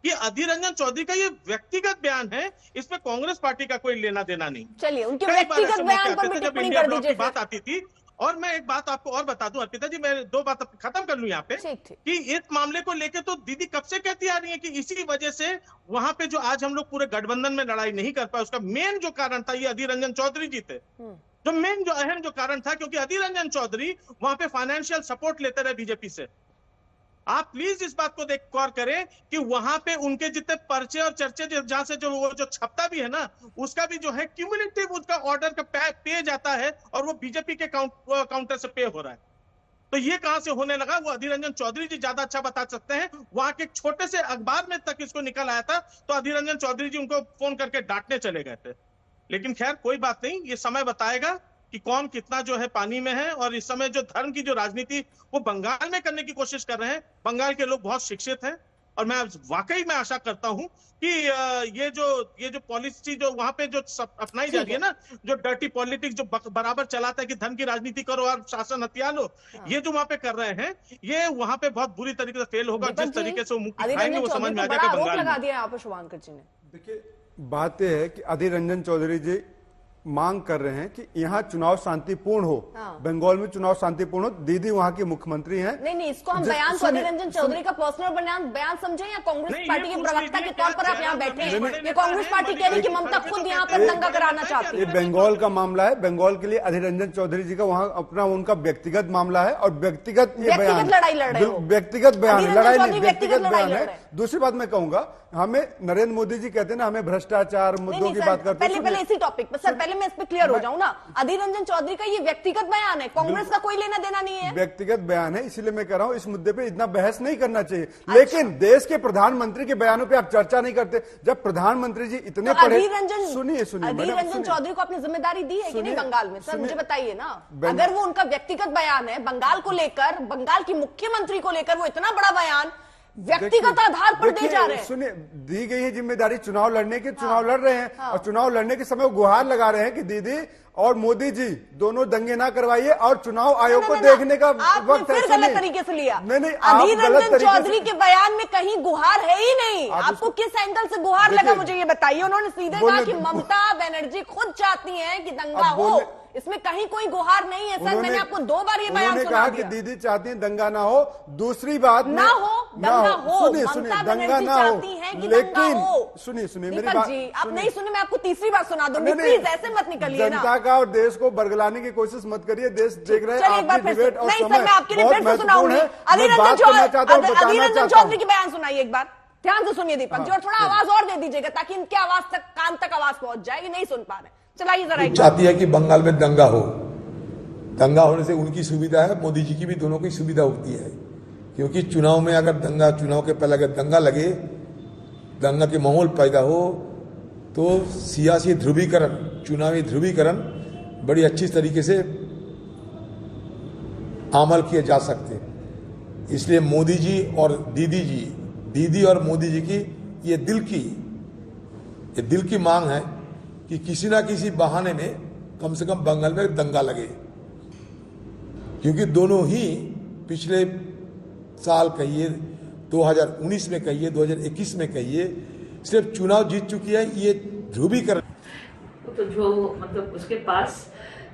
I: कि अधीर रंजन चौधरी का ये व्यक्तिगत बयान है, इसमें कांग्रेस पार्टी का कोई लेना देना नहीं।
A: चलिए उनके व्यक्तिगत बयान पर भी टिप्पणी कर दीजिए।
I: बात आती थी, और मैं एक बात आपको और बता दूं अर्पिता जी, मैं 2 बात खत्म कर लूं यहाँ पे, कि इस मामले को लेके तो दीदी कब से कहती आ रही है कि इसी वजह से वहां पे जो आज हम लोग पूरे गठबंधन में लड़ाई नहीं कर पाए, उसका मेन जो कारण था ये अधीर रंजन चौधरी जी थे। जो मेन जो अहम जो कारण था, क्योंकि अधीर रंजन चौधरी वहां पे फाइनेंशियल सपोर्ट लेते रहे बीजेपी से। आप प्लीज इस बात को देख गौर करें कि वहां पे उनके जितने पर्चे और चर्चे जहां से जो छपता भी है ना, उसका भी जो है क्यूमुलेटिव उसका ऑर्डर का पे जाता है, और वो बीजेपी के काउंटर से पे हो रहा है। तो ये कहां से होने लगा? वो अधीर रंजन चौधरी जी ज्यादा अच्छा बता सकते हैं। वहां के एक छोटे से अखबार में तक इसको निकल आया था, तो अधीर रंजन चौधरी जी उनको फोन करके डांटने चले गए थे। लेकिन खैर कोई बात नहीं, ये समय बताएगा कि कौन कितना जो है पानी में है। और इस समय जो धर्म की जो राजनीति वो बंगाल में करने की कोशिश कर रहे हैं, बंगाल के लोग बहुत शिक्षित हैं और मैं वाकई में आशा करता हूं कि ये जो पॉलिसी जो वहां पे जो अपनाई जा रही है ना, जो डर्टी पॉलिटिक्स जो बराबर चलाता है कि धन की राजनीति करो और शासन हथियार लो, ये जो वहां पे कर रहे हैं, ये वहां पे बहुत बुरी तरीके से फेल होगा। जिस तरीके से वो मुक्ति खाएंगे वो समझ में आ जाएगा बंगाल में।
A: लगा दिया यहाँ पर शुभांकर जी ने।
G: देखिए, बात यह है कि अधीर रंजन चौधरी जी मांग कर रहे हैं कि यहाँ चुनाव शांतिपूर्ण हो। बंगाल में चुनाव शांतिपूर्ण हो। दीदी वहाँ की मुख्यमंत्री हैं।
A: नहीं, इसको हम बयान को अधीर रंजन चौधरी का पर्सनल बयान समझे या कांग्रेस पार्टी के प्रवक्ता के तौर पर आप यहाँ बैठे हैं? ये कांग्रेस पार्टी कह रही है कि ममता खुद यहाँ पर दंगा कराना चाहती है।
G: ये बंगाल का मामला है। बंगाल के लिए अधीर रंजन चौधरी जी का वहाँ अपना उनका व्यक्तिगत मामला है और व्यक्तिगत
A: लड़ाई लड़ रहे हो।
G: व्यक्तिगत बयान है, लड़ाई नहीं, व्यक्तिगत बयान है। दूसरी बात मैं कहूंगा, हमें नरेंद्र मोदी जी कहते हैं ना, हमें भ्रष्टाचार मुद्दों की बात करते हैं।
A: पहले इसी टॉपिक पर सर, पहले मैं इस पे क्लियर हो जाऊं ना। अधीर रंजन चौधरी का ये व्यक्तिगत बयान है, कांग्रेस का कोई लेना देना नहीं है।
G: व्यक्तिगत बयान है, इसीलिए मैं कह रहा हूं इस मुद्दे पे इतना बहस नहीं करना चाहिए। लेकिन देश के प्रधानमंत्री के बयानों पे आप चर्चा नहीं करते। जब प्रधानमंत्री जी इतने
A: सुनिए
G: अधीर
A: रंजन चौधरी को आपने जिम्मेदारी दी है कि नहीं बंगाल में? सर मुझे बताइए ना, अगर वो उनका व्यक्तिगत बयान है बंगाल को लेकर, बंगाल की मुख्यमंत्री को लेकर, वो इतना बड़ा बयान व्यक्तिगत आधार पर दे जा रहे हैं।
G: सुनिए, दी गई है जिम्मेदारी चुनाव लड़ने की, चुनाव लड़ रहे हैं और चुनाव लड़ने के समय वो गुहार लगा रहे हैं कि दीदी और मोदी जी दोनों दंगे ना करवाइए और चुनाव आयोग को देखने का वक्त है।
A: गलत तरीके से लिया।
G: नहीं,
A: अधीर रंजन चौधरी के बयान में कहीं गुहार है ही नहीं। आपको किस एंगल से गुहार लगा मुझे ये बताइए। उन्होंने सीधे कहा कि ममता बनर्जी खुद चाहती है कि दंगा हो, इसमें कहीं कोई गुहार नहीं है। सर मैंने आपको 2 बार ये बयान सुना
G: कहा कि दीदी चाहती हैं दंगा ना हो। दूसरी बात
A: ना हो, दंगा हो,
G: सुनिए, दंगा ना हो, लेकिन सुनिए मेरी बात
A: जी, आप नहीं सुने, मैं आपको तीसरी बार सुना दूंगी, प्लीज ऐसे मत निकलिए।
G: जनता का और देश को बरगलाने की कोशिश मत करिए। देश देख रहे हैं आपकी डिबेट और
A: समय बहुत महत्वपूर्ण है। अधीर रंजन चौधरी की बयान सुनाइए एक बार, ध्यान से सुनिए दीपक जी, और थोड़ा आवाज और दे दीजिएगा ताकि इनके आवाज तक, कान तक आवाज पहुंच जाए। नहीं सुन पा रहे, चलाइए जरा।
E: चाहती है कि बंगाल में दंगा हो। दंगा होने से उनकी सुविधा है, मोदी जी की भी, दोनों की सुविधा होती है। क्योंकि चुनाव में अगर चुनाव के पहले अगर दंगा लगे, दंगा के माहौल पैदा हो, तो सियासी ध्रुवीकरण, चुनावी ध्रुवीकरण बड़ी अच्छी तरीके से अमल किए जा सकते हैं। इसलिए मोदी जी और दीदी और मोदी जी की ये दिल की मांग है कि किसी ना किसी बहाने में कम से कम बंगाल में दंगा लगे। क्योंकि दोनों ही पिछले साल कहिए, 2019 में कहिए, 2021 में कहिए, सिर्फ चुनाव जीत चुकी है। ये ध्रुवीकरण
F: तो जो मतलब उसके पास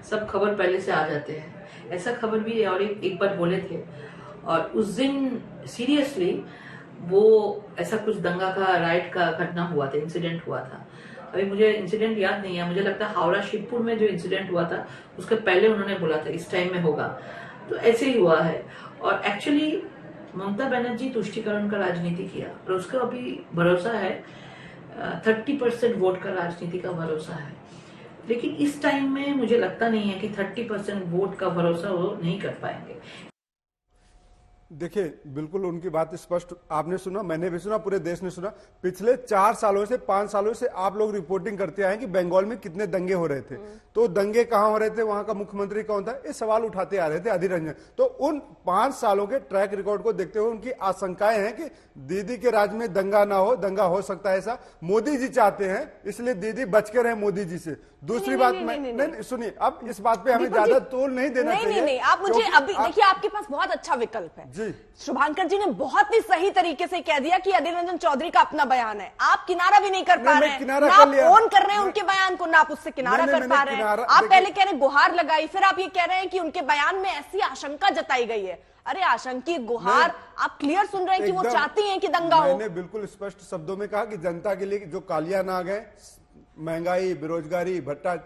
F: सब खबर पहले से आ जाते हैं। ऐसा खबर भी और एक बार बोले थे, और उस दिन सीरियसली वो ऐसा कुछ दंगा का, राइट का घटना हुआ था, इंसिडेंट हुआ था। अभी मुझे इंसिडेंट याद नहीं है, मुझे लगता है हावड़ा शिवपुर में जो इंसिडेंट हुआ था उसके पहले उन्होंने बोला था इस टाइम में होगा, तो ऐसे ही हुआ है। और एक्चुअली ममता बनर्जी तुष्टीकरण का राजनीति किया और उसका अभी भरोसा है 30% वोट का राजनीति का भरोसा है। लेकिन इस टाइम में मुझे लगता नहीं है कि 30% वोट का भरोसा वो नहीं कर पाएंगे।
G: देखिए, बिल्कुल उनकी बात स्पष्ट आपने सुना, मैंने भी सुना, पूरे देश ने सुना। पिछले 4 सालों से 5 सालों से आप लोग रिपोर्टिंग करते आए कि बंगाल में कितने दंगे हो रहे थे। तो दंगे कहां हो रहे थे, वहां का मुख्यमंत्री कौन था, ये सवाल उठाते आ रहे थे अधीर रंजन। तो उन 5 सालों के ट्रैक रिकॉर्ड को देखते हुए उनकी आशंकाएं हैं कि दीदी के राज में दंगा ना हो, दंगा हो सकता है ऐसा मोदी जी चाहते हैं, इसलिए दीदी बच के रहे मोदी जी से। दूसरी बात नहीं, सुनिए, अब इस बात पे हमें ज्यादा तोल नहीं देना चाहिए।
A: नहीं, आप मुझे अभी देखिए, आपके पास बहुत अच्छा विकल्प है जी। शुभांकर जी ने बहुत ही सही तरीके से कह दिया कि अधीर रंजन चौधरी का अपना बयान है, आप किनारा भी नहीं कर पा रहे हैं, ना आप फोन कर रहे हैं उनके बयान को, ना आप उससे किनारा कर पा रहे हैं। आप पहले कह रहे हैं गुहार लगाई, फिर आप ये कह रहे हैं कि उनके बयान में ऐसी आशंका जताई गई है। अरे आशंकी गुहार, आप क्लियर सुन रहे हैं कि वो चाहती हैं कि दंगा हो।
G: मैंने बिल्कुल स्पष्ट शब्दों में कहा कि जनता के लिए जो कालिया नाग है, महंगाई, बेरोजगारी, भट्टा,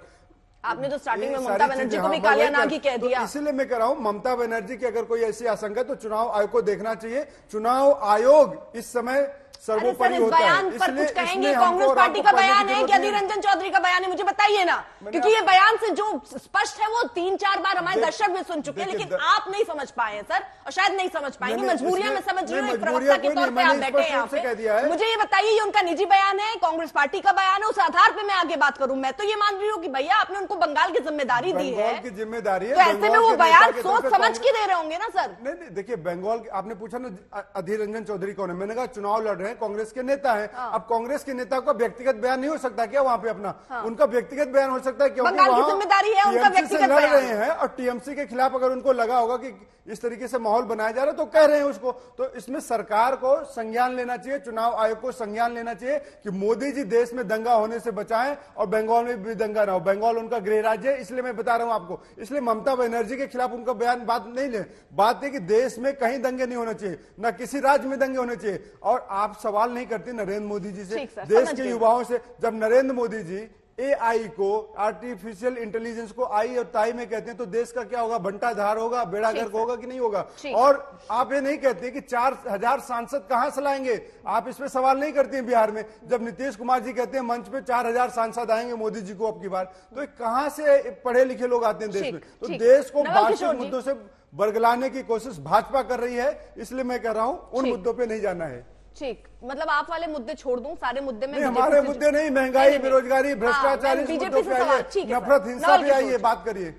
A: आपने तो स्टार्टिंग में ममता बनर्जी को भी कालिया नाग ही कह दिया।
G: इसलिए मैं कह रहा हूं, ममता बनर्जी की अगर कोई ऐसी आशंका तो चुनाव आयोग को देखना चाहिए। चुनाव आयोग इस समय सर्वोपरि
A: इस
G: होता है।
A: बयान पर
G: इसलिए
A: कुछ कहेंगे?
G: इसमें हमको
A: कांग्रेस
G: और
A: पार्टी
G: आपको
A: का
G: पढ़ने की
A: बयान है
G: जरूरत
A: कि
G: नहीं
A: अधीर रंजन चौधरी का बयान है? मुझे बताइए ना, क्योंकि ये बयान से जो स्पष्ट है वो 3-4 बार हमारे दर्शक भी सुन चुके हैं, लेकिन आप नहीं समझ पाए हैं सर, और शायद नहीं समझ पाएंगे। मजबूरियां मैं समझ रही हूँ, एक प्रवक्ता के तौर पर आप बैठे हैं यहाँ पे। मुझे ये बताइए, ये उनका निजी बयान है, कांग्रेस पार्टी का बयान है, उस आधार पर मैं आगे बात करूं। मैं तो ये मान रही हूँ कि भैया आपने उनको बंगाल की जिम्मेदारी दी है,
G: की जिम्मेदारी है,
A: तो ऐसे में वो बयान सोच समझ के दे रहे होंगे ना सर।
G: नहीं, देखिए बंगाल, आपने पूछा ना अधीर रंजन चौधरी कौन है, मैंने कहा चुनाव लड़ रहे हैं, कांग्रेस के नेता हैं। अब कांग्रेस के नेता का व्यक्तिगत बयान नहीं हो सकता क्या वहां पे अपना? उनका व्यक्तिगत बयान हो सकता है क्योंकि
A: बंगाल की जिम्मेदारी है, उनका व्यक्तिगत
G: लड़
A: बयान
G: रहे हैं, और टीएमसी के खिलाफ अगर उनको लगा होगा कि इस तरीके से माहौल बनाया जा रहा है तो कह रहे हैं उसको। तो इसमें सरकार को संज्ञान लेना चाहिए, चुनाव आयोग को संज्ञान लेना चाहिए कि मोदी जी देश में दंगा होने से बचाएं और बंगाल में भी दंगा ना हो। बंगाल उनका गृह राज्य है, इसलिए मैं बता रहा हूं आपको। इसलिए ममता बनर्जी के खिलाफ उनका बयान बात नहीं ले, बात है कि देश में कहीं दंगे नहीं होने चाहिए, ना किसी राज्य में दंगे होने चाहिए। और आप सवाल नहीं करते नरेंद्र मोदी जी से, देश के युवाओं से। जब नरेंद्र मोदी जी AI को, आर्टिफिशियल इंटेलिजेंस को आई और ताई में कहते हैं तो देश का क्या होगा? बंटाधार होगा, बेड़ा गर्क होगा कि नहीं होगा? और आप ये नहीं कहते कि 4000 सांसद कहां से लाएंगे? आप इस पे सवाल नहीं करते हैं बिहार में। जब नीतीश कुमार जी कहते हैं मंच पे 4000 सांसद आएंगे मोदी जी को अब की बार, तो कहां से पढ़े लिखे लोग आते हैं देश में? तो देश को वार्षिक मुद्दों से बरगलाने की कोशिश भाजपा कर रही है, इसलिए मैं कह रहा हूं उन मुद्दों पर नहीं जाना है।
A: ठीक, मतलब आप वाले मुद्दे छोड़ दूं, सारे मुद्दे में
G: हमारे मुद्दे नहीं, महंगाई, बेरोजगारी, भ्रष्टाचार,
A: बीजेपी से सवाल,
G: नफरत, हिंसा भी आइए, बात करिए।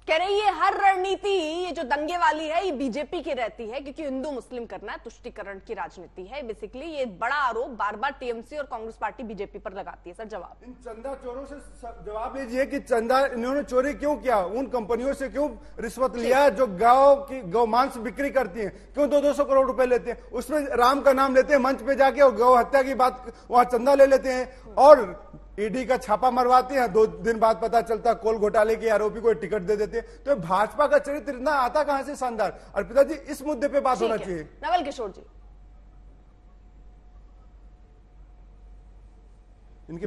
A: कह रही है हर रणनीति ये जो दंगे वाली है ये बीजेपी की रहती है, क्योंकि हिंदू मुस्लिम करना है, तुष्टिकरण की राजनीति है बेसिकली। ये बड़ा आरोप बार बार टीएमसी और कांग्रेस पार्टी बीजेपी पर लगाती है। सर जवाब,
G: इन चंदा चोरों से जवाब लीजिए कि चंदा इन्होंने चोरी क्यों किया? उन कंपनियों से क्यों रिश्वत लिया जो गौमांस बिक्री करती हैं? क्यों 200 करोड़ रुपए लेते हैं? उसमें राम का नाम लेते हैं मंच पे जाके और गौ हत्या की बात वहां चंदा ले लेते हैं, और ईडी का छापा मरवाते हैं। 2 दिन बाद पता चलता कोल घोटाले के आरोपी को टिकट दे देते हैं। तो भाजपा का चरित्र इतना आता कहां से शानदार? अर्पिता जी, इस मुद्दे पे बात होना चाहिए।
A: नवल किशोर जी,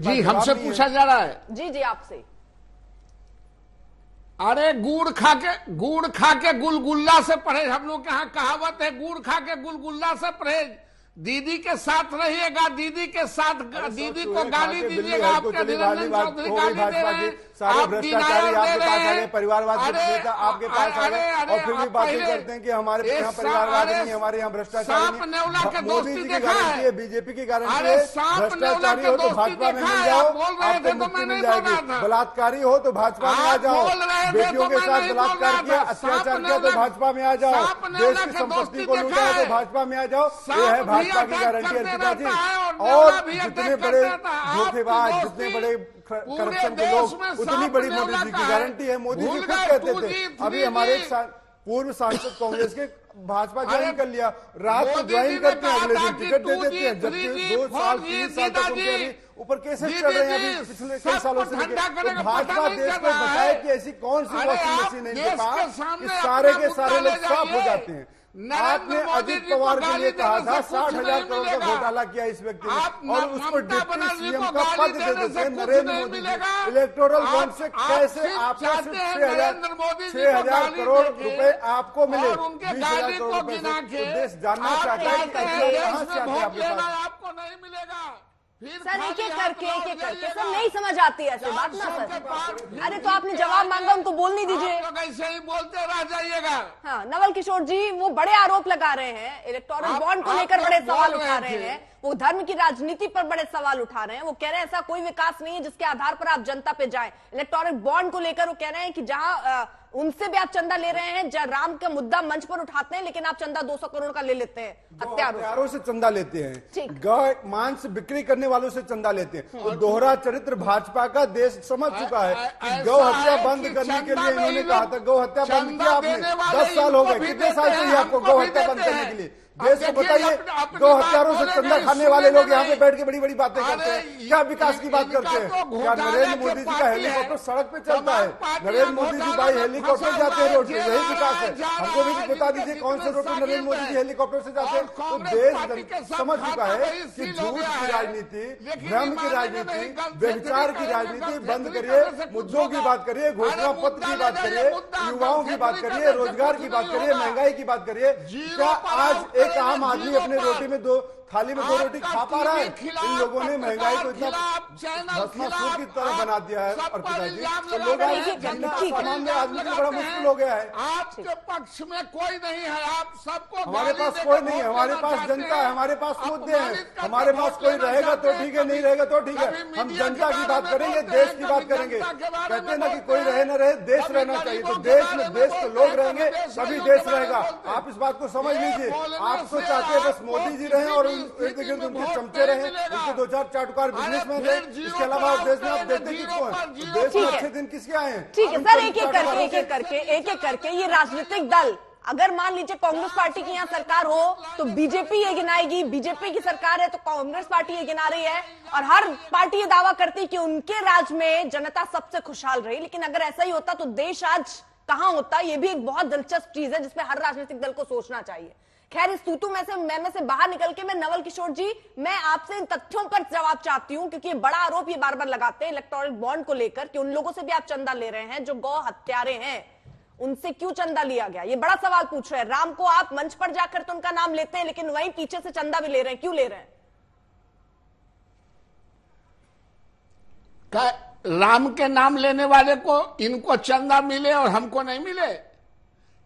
H: जी हमसे पूछा जा रहा है।
A: जी आपसे।
H: अरे गुड़ खा के गुलगुल्ला से परहेज। हम लोग के यहाँ कहावत है, गुड़ खा के गुलगुल्ला से परहेज। दीदी के साथ रहिएगा, दीदी के साथ दीदी को गाली दीजिएगा। आपके अधीर रंजन चौधरी गाली दे रहे हैं, आप डिनायर दे रहे हैं,
G: परिवारवाद आपके पास आ गए और फिर भी बातें करते हैं कि हमारे यहाँ परिवारवाद नहीं, हमारे यहाँ भ्रष्टाचार नहीं। मोदी जी की गारंटी है, बीजेपी की गारंटी है, भ्रष्टाचारी हो तो भाजपा में मिल जाओ, आपको मुक्ति मिल जाएगी। बलात्कारी हो तो भाजपा में आ जाओ, बेटियों के साथ बलात्कार किया, अत्याचार किया तो भाजपा में आ जाओ, देश की संपत्ति को लूटा है तो भाजपा में आ जाओ। ये है भाजपा की गारंटी अर्पिता जी। और जितने बड़े धोखेबाज, जितने बड़े करप्शन के लोग, उतनी बड़ी मोदी जी की गारंटी है। मोदी जी खुद कहते थे, अभी हमारे पूर्व सांसद कांग्रेस के भाजपा ज्वाइन कर लिया, रात को ज्वाइन करते हैं, अगले दिन टिकट दे देते हैं, जबकि 2 साल 3 साल तक उनके अभी ऊपर केसेस चल रहे हैं अभी पिछले कई सालों से। तो भाजपा देश को बताए कि ऐसी कौन सी वॉशिंग मशीन है इनके पास कि सारे के सारे लोग साफ हो जाते हैं। आपने अजित पवार के लिए कहा था 60,000 करोड़ का घोटाला किया इस व्यक्ति ने, और उसको डिप्टी सीएम का पद दे देते हैं नरेंद्र मोदी जी। इलेक्टोरल बॉन्ड से कैसे आपको सिर्फ 6,000 करोड़ रुपए आपको मिले? 20,000 करोड़ रुपए से देश जानना चाहता है कि कहां से आते हैं आपके पास?
H: आपको नहीं मिलेगा।
A: सर एक एक करके सर नहीं समझ आती है ऐसे बात ना सर। अरे तो आपने जवाब मांगा, उनको बोलने दीजिए।
H: तो कैसे ही बोलते रह जाइएगा।
A: हाँ, नवल किशोर जी वो बड़े आरोप लगा रहे हैं, इलेक्टोरल बॉन्ड को लेकर बड़े सवाल उठा रहे हैं, वो धर्म की राजनीति पर बड़े सवाल उठा रहे हैं। वो कह रहे हैं ऐसा कोई विकास नहीं है जिसके आधार पर आप जनता पे जाएं। इलेक्टोरल बॉन्ड को लेकर वो कह रहे हैं कि जहां उनसे भी आप चंदा ले रहे हैं, राम का मुद्दा मंच पर उठाते हैं, लेकिन आप चंदा 200 करोड़ का ले लेते हैं
G: हत्यारों से चंदा लेते हैं, गौ मांस बिक्री करने वालों से चंदा लेते हैं। तो दोहरा चरित्र भाजपा का देश समझ चुका है कि गौ हत्या बंद करने के लिए इन्होंने कहा था, गौ हत्या बंद किया आपने, 10 साल हो गए। कितने साल चाहिए आपको गौ हत्या बंद करने के लिए? देश को बताइए, गौ हत्यारों से चंदा खाने वाले लोग यहाँ पे बैठ के बड़ी बड़ी बातें करते हैं, क्या विकास की बात करते हैं? क्या नरेंद्र मोदी जी का हेलीकॉप्टर सड़क पे चलता है? नरेंद्र मोदी जी भाई हेलीकॉप्टर जाते हैं रोड पे, यही विकास है? हमको भी बता दीजिए कौन से रोड पे नरेंद्र मोदी जी हेलीकॉप्टर से जाते हैं? तो देश समझ चुका है कि झूठ की राजनीति, भ्रम की राजनीति, व्यभिचार की राजनीति बंद करिए, मुद्दों की बात करिए, घोषणा पत्र की बात करिए, युवाओं की बात करिए, रोजगार की बात करिए, महंगाई की बात करिए। क्या आज एक एक आम आदमी अपने रोटी में थाली में 2 रोटी खा पा रहा है? इन लोगों ने महंगाई को इतना भस्मासुर की तरह बना दिया है। और पिताजी तो लोग सामान्य आदमी को बड़ा मुश्किल हो गया है।
H: आपके पक्ष में कोई नहीं है, आप सबको
G: हमारे पास कोई नहीं है, हमारे पास जनता है, हमारे पास मुद्दे हैं, हमारे पास कोई रहेगा तो ठीक है, नहीं रहेगा तो ठीक है। हम जनता की बात करेंगे, देश की बात करेंगे। कहते हैं ना कि कोई रहे न रहे, देश रहना चाहिए। तो देश में देश के लोग रहेंगे तभी देश रहेगा। आप इस बात को समझ लीजिए। आप तो चाहते हैं बस मोदी जी रहे और इर्द गिर्द उनके चमचे रहे, उनके 2-4 चाटुकार बिजनेसमैन रहे। इसके अलावा देश में आप देखते कि देश में अच्छे दिन किसके आए हैं?
A: ठीक है सर, एक एक करके ये राजनीतिक दल, अगर मान लीजिए कांग्रेस पार्टी की यहाँ सरकार हो तो बीजेपी ये गिनाएगी, बीजेपी की सरकार है तो कांग्रेस पार्टी ये गिना रही है, और हर पार्टी ये दावा करती है कि उनके राज में जनता सबसे खुशहाल रही। लेकिन अगर ऐसा ही होता तो देश आज कहां होता? ये भी एक बहुत दिलचस्प चीज है जिसपे हर राजनीतिक दल को सोचना चाहिए। खैर, इस तूतू में से बाहर निकल के मैं नवल किशोर जी, मैं आपसे इन तथ्यों पर जवाब चाहती हूं, क्योंकि ये बड़ा आरोप ये बार बार लगाते हैं इलेक्टोरल बॉन्ड को लेकर कि उन लोगों से भी आप चंदा ले रहे हैं जो गौ हत्यारे हैं, उनसे क्यों चंदा लिया गया? ये बड़ा सवाल पूछ रहे हैं। राम को आप मंच पर जाकर तो उनका नाम लेते हैं, लेकिन वहीं पीछे से चंदा भी ले रहे हैं, क्यों ले रहे हैं?
H: राम के नाम लेने वाले को इनको चंदा मिले और हमको नहीं मिले?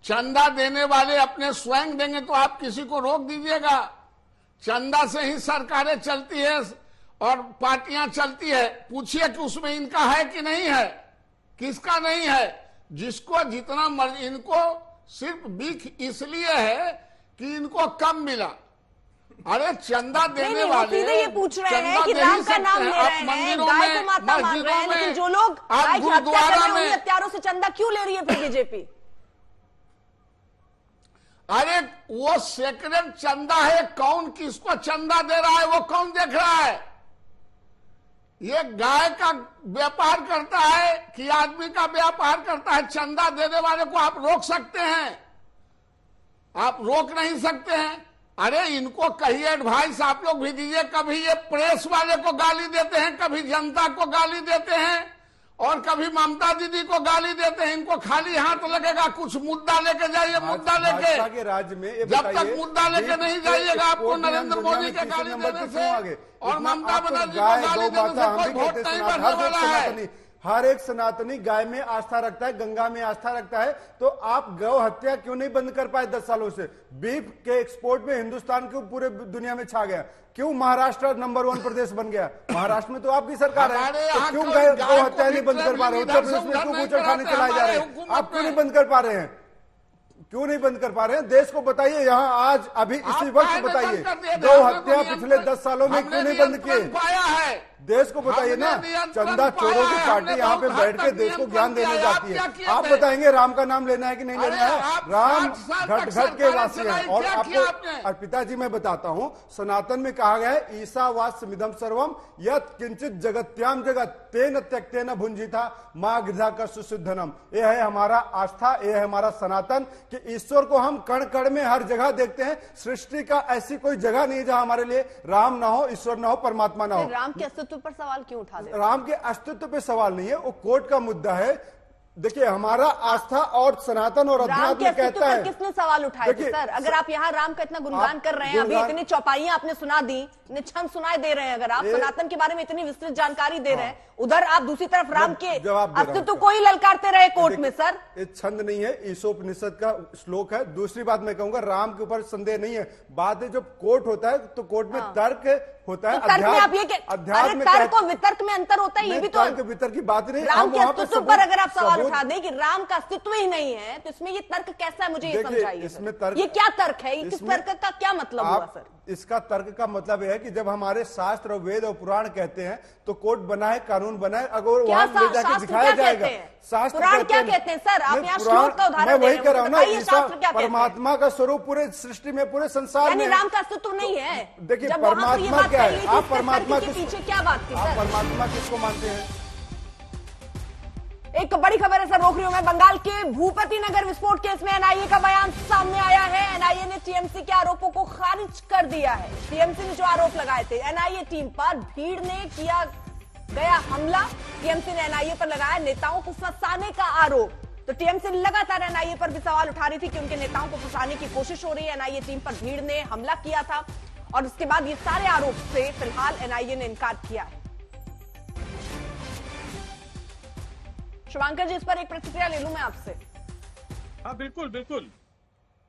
H: चंदा देने वाले अपने स्वयं देंगे तो आप किसी को रोक दीजिएगा। चंदा से ही सरकारें चलती है और पार्टियां चलती है। पूछिए कि उसमें इनका है कि नहीं है, किसका नहीं है? जिसको जितना मर्जी, इनको सिर्फ बीख इसलिए है कि इनको कम मिला। अरे चंदा देने वाले
A: सीधे ये पूछ रहे हैं कि राम का नाम ले रहे हैं, गाय को माता मान रहे हैं, लेकिन जो लोग गाय की हत्या कर रहे हैं उन हत्यारों से चंदा क्यों ले रही है फिर बीजेपी?
H: अरे वो सेक्रेट चंदा है, कौन किसको चंदा दे रहा है वो कौन देख रहा है? ये गाय का व्यापार करता है कि आदमी का व्यापार करता है? चंदा देने वाले को आप रोक सकते हैं? आप रोक नहीं सकते हैं। अरे इनको कहिए, एडवाइस आप लोग भी दीजिए। कभी ये प्रेस वाले को गाली देते हैं, कभी जनता को गाली देते हैं, और कभी ममता दीदी को गाली देते हैं। इनको खाली हाथ लगेगा, कुछ मुद्दा लेके जाइए। मुद्दा लेके
G: राज्य में
H: जब तक मुद्दा लेके नहीं जाइएगा, आपको नरेंद्र मोदी के गाली देने से और ममता बनर्जी को गाली देने से कोई वोट नहीं बढ़ने वाला है।
G: हर एक सनातनी गाय में आस्था रखता है, गंगा में आस्था रखता है। तो आप गौ हत्या क्यों नहीं बंद कर पाए 10 सालों से? बीफ के एक्सपोर्ट में हिंदुस्तान क्यों पूरे दुनिया में छा गया? क्यों महाराष्ट्र नंबर 1 प्रदेश बन गया? महाराष्ट्र में तो आपकी सरकार है, तो क्यों गौ हत्या नहीं बंद कर पा रहे? उत्तर प्रदेश में क्यों बूचड़खाने चलाए जा रहे हैं? आप क्यों नहीं बंद कर पा रहे हैं? क्यों नहीं बंद कर पा रहे हैं? देश को बताइए, यहाँ आज अभी इसी वक्त बताइए, गौ हत्या पिछले 10 सालों में क्यों नहीं बंद किए? देश को बताइए ना। चंदा चोरों की पार्टी यहाँ पे बैठ के देश को ज्ञान देने जाती है। आप बताएंगे राम का नाम लेना है कि नहीं लेना है? राम घट घट के वासी हैं। और आपको और पिताजी मैं बताता हूँ, सनातन में कहा गया है ईसावास्यमिदं सर्वम यत् किंचित जगत्याम जगत तेन त्यक्तेन भुंजिता मां गृधा कर सुसिद्धनम। ये है हमारा आस्था, ये है हमारा सनातन कि ईश्वर को हम कण कण में हर जगह देखते हैं। सृष्टि का ऐसी कोई जगह नहीं जहां हमारे लिए राम ना हो, ईश्वर ना हो, परमात्मा ना हो।
A: राम के अस्तित्व पर सवाल क्यों उठा दे?
G: राम के अस्तित्व पे सवाल नहीं है, वो कोर्ट का मुद्दा है। देखिए हमारा आस्था और सनातन और अध्यात्म कहता है।
A: किसने सवाल उठाए थे सर? अगर आप यहाँ राम का इतना गुणगान कर रहे हैं, अभी इतनी चौपाइयां आपने सुना दी, इतने छंद सुनाए दे रहे हैं, अगर आप सनातन के बारे में इतनी विस्तृत जानकारी दे रहे हैं, उधर आप दूसरी तरफ राम के अस्तित्व को ही ललकारते रहे कोर्ट में। सर
G: ये छंद नहीं है, ईशोपनिषद का श्लोक है। दूसरी बात मैं कहूंगा, राम के ऊपर संदेह नहीं है। बात है जब कोर्ट होता है तो कोर्ट में तर्क होता है।
A: तर्क में आप ये तर्क और वितर्क में अंतर होता है, ये भी तो
G: वितर्क की बात नहीं।
A: राम के अस्तित्व पर अगर आप सवाल उठा दें कि राम का अस्तित्व ही नहीं है, तो इसमें ये तर्क कैसा है, मुझे ये समझाइए।
G: इसमें तर्क,
A: ये क्या तर्क है? किस तर्क का क्या मतलब हुआ सर?
G: इसका तर्क का मतलब है कि जब हमारे शास्त्र और वेद और पुराण कहते हैं तो कोर्ट बनाए, कानून बनाए, अगर वहां ले जाके दिखाया जाएगा। शास्त्र
A: पुराण क्या कहते हैं सर? आप यहाँ श्लोक का उदाहरण
G: मैं वही कह रहा हूँ ना, परमात्मा का स्वरूप पूरे सृष्टि में, पूरे संसार में।
A: राम का अस्तित्व नहीं है।
G: देखिए परमात्मा क्या है? आप परमात्मा
A: के पीछे क्या बात थी?
G: आप परमात्मा किसको मानते हैं?
A: एक बड़ी खबर है सर, रोक रही हूं मैं। बंगाल के भूपति नगर विस्फोट केस में एनआईए का बयान सामने आया है। एनआईए ने टीएमसी के आरोपों को खारिज कर दिया है। टीएमसी ने जो आरोप लगाए थे एनआईए टीम पर, भीड़ ने किया गया हमला, टीएमसी ने एनआईए पर लगाया नेताओं को फंसाने का आरोप। तो टीएमसी लगातार एनआईए पर भी सवाल उठा रही थी कि उनके नेताओं को फंसाने की कोशिश हो रही है। एनआईए टीम पर भीड़ ने हमला किया था और उसके बाद ये सारे आरोप से फिलहाल एनआईए ने इनकार किया है। शुभांकर जी, इस पर एक प्रतिक्रिया ले लूं मैं आपसे।
I: हाँ बिल्कुल बिल्कुल,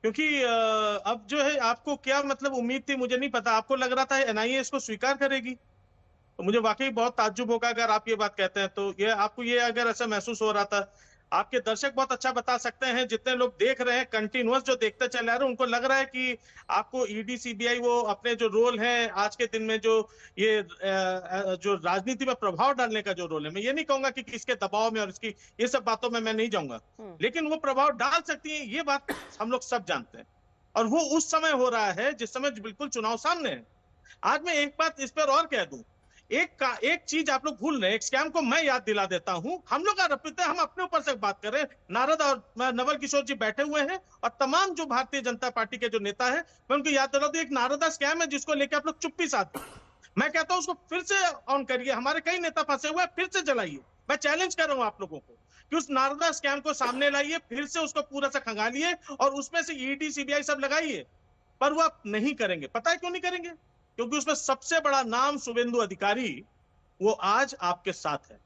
I: क्योंकि अब जो है आपको क्या मतलब उम्मीद थी मुझे नहीं पता। आपको लग रहा था एनआईए इसको स्वीकार करेगी, तो मुझे वाकई बहुत ताज्जुब होगा अगर आप ये बात कहते हैं। तो ये आपको ये अगर ऐसा महसूस हो रहा था, आपके दर्शक बहुत अच्छा बता सकते हैं, जितने लोग देख रहे हैं कंटिन्यूअस जो देखते चले आ रहे हैं, उनको लग रहा है कि आपको ईडी सीबीआई वो अपने जो रोल है आज के दिन में जो ये जो राजनीति में प्रभाव डालने का जो रोल है, मैं ये नहीं कहूंगा कि किसके दबाव में और इसकी ये सब बातों में मैं नहीं जाऊंगा, लेकिन वो प्रभाव डाल सकती है, ये बात हम लोग सब जानते हैं। और वो उस समय हो रहा है जिस समय बिल्कुल चुनाव सामने है। आज मैं एक बात इस पर और कह दूं, एक चीज आप लोग भूल रहे हैं, एक स्कैम को मैं याद दिला देता हूं। हम लोग आरोपित हैं, हम अपने ऊपर से बात कर रहे हैं। नारद और नवल किशोर जी बैठे हुए हैं और तमाम जो भारतीय जनता पार्टी के जो नेता है, मैं उनको याद दिला दूं, एक नारदा स्कैम है जिसको लेकर आप लोग चुप्पी साध। मैं कहता हूं उसको फिर से ऑन करिए, हमारे कई नेता फंसे हुए हैं, फिर से जलाइए। मैं चैलेंज कर रहा हूं आप लोगों को कि उस नारदा स्कैम को सामने लाइए, फिर से उसको पूरा से खंगालिए और उसमें से ईडी सीबीआई सब लगाइए। पर वो आप नहीं करेंगे। पता है क्यों नहीं करेंगे? क्योंकि उसमें सबसे बड़ा नाम शुभेंदु अधिकारी वो आज आपके साथ है।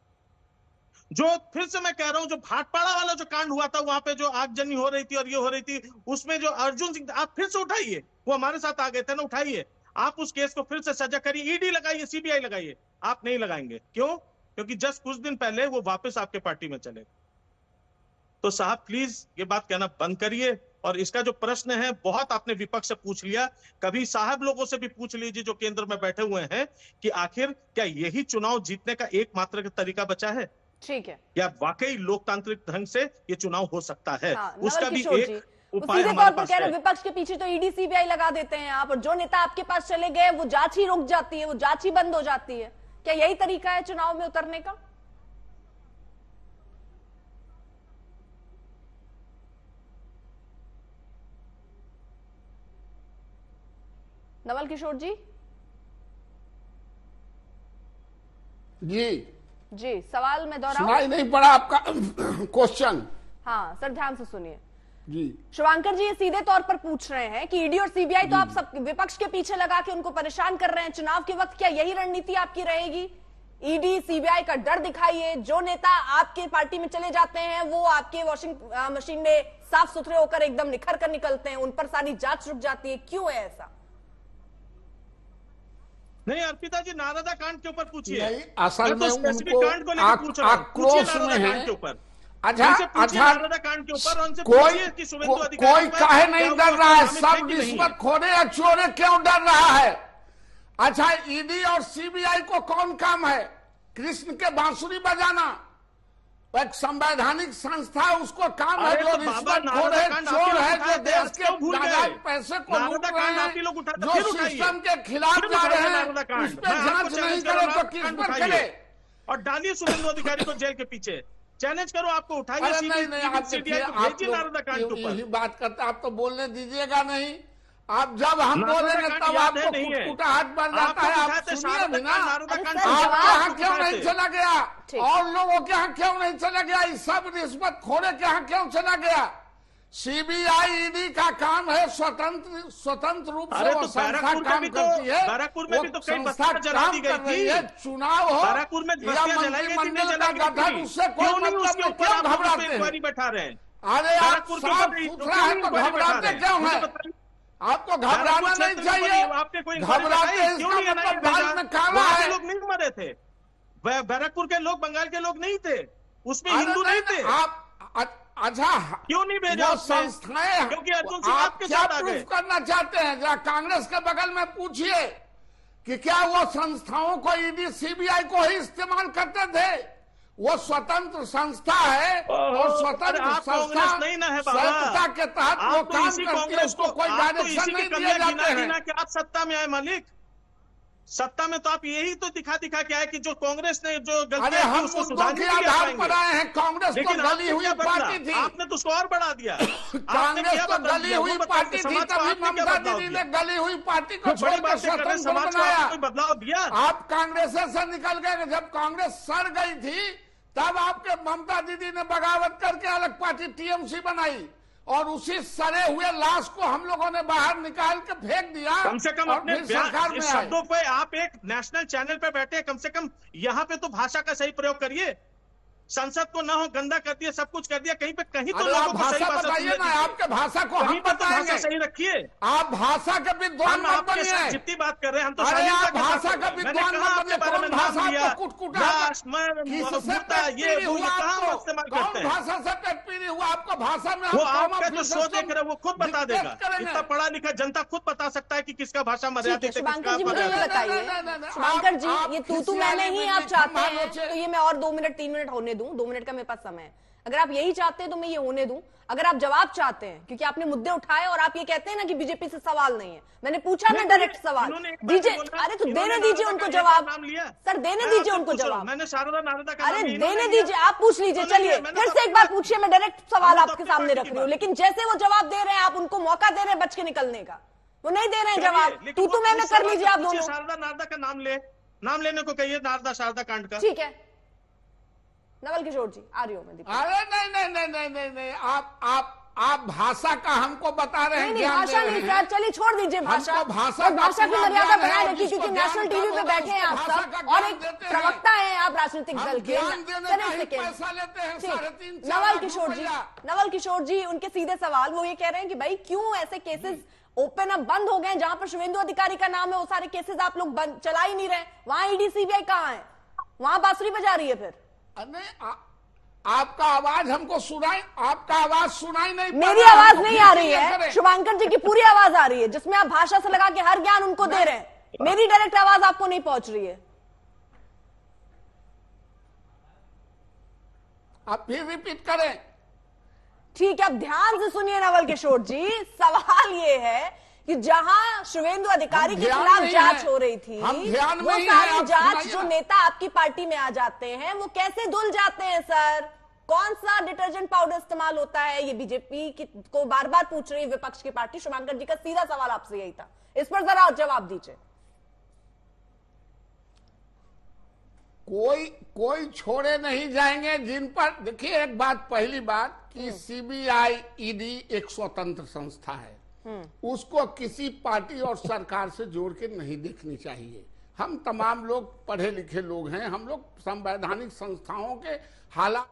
I: जो फिर से मैं कह रहा हूं, जो भाटपाड़ा वाला जो कांड हुआ था, वहां पे जो आगजनी हो रही थी और ये हो रही थी, उसमें जो अर्जुन सिंह, आप फिर से उठाइए, वो हमारे साथ आ गए थे ना, उठाइए आप उस केस को फिर से सजा करिए, ईडी लगाइए, सीबीआई लगाइए। आप नहीं लगाएंगे, क्यों? क्योंकि जस्ट कुछ दिन पहले वो वापस आपके पार्टी में चले। तो साहब प्लीज ये बात कहना बंद करिए। और इसका जो प्रश्न है, बहुत आपने विपक्ष से पूछ लिया, कभी साहब लोगों से भी पूछ लीजिए जो केंद्र में बैठे हुए हैं कि आखिर क्या यही चुनाव जीतने का एकमात्र तरीका बचा है?
A: ठीक है,
I: या वाकई लोकतांत्रिक ढंग से ये चुनाव हो सकता है?
A: हाँ,
I: उसका भी एक उपाय
A: सीधे
I: हमारे
A: तौर पर
I: पास
A: कह रहे
I: है।
A: विपक्ष के पीछे तो ईडी सीबीआई लगा देते हैं आप, और जो नेता आपके पास चले गए वो जांच ही रुक जाती है, वो जांच ही बंद हो जाती है। क्या यही तरीका है चुनाव में उतरने का? नवल किशोर जी। जी, सवाल में दोहराऊं?
H: सुनाई नहीं पड़ा आपका क्वेश्चन।
A: हाँ सर, ध्यान से सुनिए
H: जी।
A: शुभांकर जी ये सीधे तौर पर पूछ रहे हैं कि ईडी और सीबीआई तो आप सब विपक्ष के पीछे लगा के उनको परेशान कर रहे हैं चुनाव के वक्त, क्या यही रणनीति आपकी रहेगी? ईडी सीबीआई का डर दिखाइए, जो नेता आपके पार्टी में चले जाते हैं वो आपके वॉशिंग मशीन में साफ सुथरे होकर एकदम निखर कर निकलते हैं, उन पर सारी जांच रुक जाती है, क्यों है ऐसा?
I: नहीं अर्पिता जी, नारदा कांड के ऊपर पूछिए।
H: नहीं, असल में
I: स्पेसिफिक कांड को लेकर पूछ रहा हूं। पूछिए नारदा कांड के ऊपर।
H: अच्छा,
I: नारदा कांड के ऊपर उनसे पूछिए कि शुभेंदु अधिकारी
H: कोई काहे नहीं डर रहा है? सब रिश्वत खोरे या चोरे क्यों डर रहा है? अच्छा, ईडी और सीबीआई को कौन काम है? कृष्ण के बांसुरी बजाना? एक संवैधानिक संस्था है, उसको काम है जो रिश्वत खोरे चोर है, जो देश के नाजायज पैसे को लूट रहे हैं, जो सिस्टम के खिलाफ जा रहे हैं, उस पर जांच नहीं करे तो किस पर करे?
I: और डालिए शुभेंदु अधिकारी को जेल के पीछे। चैलेंज करो, आपको उठाइए।
H: अरे नहीं, आप देखिए, आप लोग यही बात करते, आप तो बोलने दीजिएगा नहीं। आप जब हम बोलेंगे तब आपको कुटाहट बढ़ जाता है। आप सुनिए भी ना, आपके यहाँ क्यों नहीं चला गया और लोगों के यहाँ क्यों नहीं चला गया? इस सब रिश्वत खोरे के यहाँ क्यों चला गया? सीबीआई ईडी का काम है स्वतंत्र रूप से वो संस्था काम करती है।
I: बैरकपुर में भी तो कई
H: संस्था काम कर रही है। चुनाव हो या मंत्रिमंडल का गठन, उससे कोई मतलब नहीं। क्यों घबराते हैं?
I: बैठा रहे हैं।
H: अरे आप साफ सुथरा है तो घबराते क्यों है? आपको घबराना नहीं चाहिए। घबराते इसका मतलब दाल में काला है।
I: लोग नहीं मरे थे, बैरकपुर के लोग बंगाल के लोग नहीं थे, उसमें हिंदू नहीं थे।
H: आप अच्छा
I: क्यों नहीं भेजा
H: संस्थाएं?
I: क्योंकि अर्जुन सिंह आपके
H: क्या
I: साथ आ गए।
H: प्रूफ करना चाहते हैं? जरा कांग्रेस के बगल में पूछिए कि क्या वो संस्थाओं को ईडी सीबीआई को ही इस्तेमाल करते थे? वो स्वतंत्र संस्था है और स्वतंत्र संस्था
I: नहीं ना है
H: संस्था के तहत वो काम करती है, उसको कोई डायरेक्शन नहीं दिए जाते हैं।
I: कि आप सत्ता में आए मालिक, सत्ता में तो आप यही तो दिखा के आए कि जो कांग्रेस ने जो
H: अरे हम मुद्दों के आधार पर आए हैं। कांग्रेस तो गली हुई पार्टी थी,
I: आपने तो उसको और बढ़ा दिया।
H: कांग्रेस तो गली हुई पार्टी थी, तभी ममता दीदी ने गली हुई पार्टी को छोड़कर स्वतंत्र बनाया।
I: बदलाव दिया।
H: आप कांग्रेस से निकल गए। जब कांग्रेस सड़ गई थी तब आपके ममता दीदी ने बगावत करके अलग पार्टी टीएमसी बनाई और उसी सड़े हुए लाश को हम लोगों ने बाहर निकाल के फेंक दिया।
I: कम से कम
H: और
I: अपने
H: फिर सरकार में
I: शब्दों पे आप एक नेशनल चैनल पे बैठे हैं, कम से कम यहाँ पे तो भाषा का सही प्रयोग करिए। संसद को ना हो गंदा कर दिया, सब कुछ कर दिया, कहीं पे कहीं तो लोगों को सही भाषा
H: बताइए ना, आपके भाषा को हम
I: तो भाषा
H: बताएंगे।
I: सही रखिए।
H: आप भाषा के विद्वान मत बनिए।
I: जितनी बात कर रहे हैं हम तो
H: अरे आप भाषा का विद्वान मत बनिए। कौन भाषा आपको कुटकुटा, किससे पेट हुआ आपको? कौन भाषा से पेट पीड़ी हुआ आपको? भाषा में
I: वो आपका जो शो देख रहे हैं वो खुद बता देगा। इतना पढ़ा लिखा जनता खुद बता सकता है कि किसका भाषा मर्यादित है,
A: शुभांकर जी मुझे ये बताइए, शुभांकर जी ये तू मैंने ही आप चाहते हैं तो ये मैं और 2 मिनट 3 मिनट होने दूं, 2 मिनट का मेरे पास समय है। अगर आप यही चाहते हैं तो मैं ये होने दूं। अगर आप जवाब चाहते हैं, क्योंकि आपने मुद्दे उठाए और आप ये कहते हैं ना कि बीजेपी से सवाल नहीं है, मैंने पूछा ना डायरेक्ट सवाल दीजिए। अरे तो देने दीजिए उनको जवाब, सर देने दीजिए उनको जवाब।
I: मैंने शारदा नारदा का
A: अरे देने दीजिए, आप पूछ लीजिए। चलिए फिर से एक बार पूछिए, मैं डायरेक्ट सवाल आपके सामने रख रही हूँ, लेकिन जैसे वो जवाब दे रहे हैं आप उनको मौका दे रहे हैं बच के निकलने का, वो नहीं दे रहे हैं जवाब। तू मैंने कर लीजिए आप दोनों।
I: शारदा नारदा का नाम लेने को कहिए, नारदा शारदा कांड का।
A: ठीक है नवल किशोर जी, आ रही हूँ मैं।
H: अरे नहीं, आप भाषा का हमको बता रहे हैं।
A: नहीं भाषा नहीं सर, चलिए छोड़ दीजिए भाषा। भाषा की मर्यादा बनाए रखिए, क्योंकि नेशनल टीवी पे बैठे हैं आप सब और एक प्रवक्ता है आप राजनीतिक दल के। नवल किशोर जी उनके सीधे सवाल वो ये कह रहे हैं कि भाई क्यों ऐसे केसेस ओपन अब बंद हो गए जहां पर शुभेंदु अधिकारी का नाम है, वो सारे केसेस आप लोग चला ही नहीं रहे। वहां ईडी सीबीआई कहाँ है? वहां बांसुरी बजा रही है फिर।
H: आपका आवाज हमको सुनाई, आपका आवाज सुनाई नहीं,
A: मेरी आवाज नहीं आ रही है, शुभांकर जी की पूरी आवाज आ रही है जिसमें आप भाषा से लगा के हर ज्ञान उनको दे रहे हैं। मेरी डायरेक्ट आवाज आपको नहीं पहुंच रही है।
H: आप फिर रिपीट करें।
A: ठीक है, अब ध्यान से सुनिए नवल किशोर जी, सवाल ये है कि जहां शुभेंदु अधिकारी के खिलाफ जांच हो रही थी, वो सारी जांच जो नेता आपकी पार्टी में आ जाते हैं वो कैसे धुल जाते हैं सर? कौन सा डिटर्जेंट पाउडर इस्तेमाल होता है? ये बीजेपी को बार बार पूछ रही है विपक्ष की पार्टी। शुभांकर जी का सीधा सवाल आपसे यही था, इस पर जरा जवाब दीजिए।
H: कोई छोड़े नहीं जाएंगे जिन पर, देखिए एक बात, पहली बात कि सीबीआई ईडी एक स्वतंत्र संस्था है, उसको किसी पार्टी और सरकार से जोड़ के नहीं देखनी चाहिए। हम तमाम लोग पढ़े लिखे लोग हैं, हम लोग संवैधानिक संस्थाओं के हालात।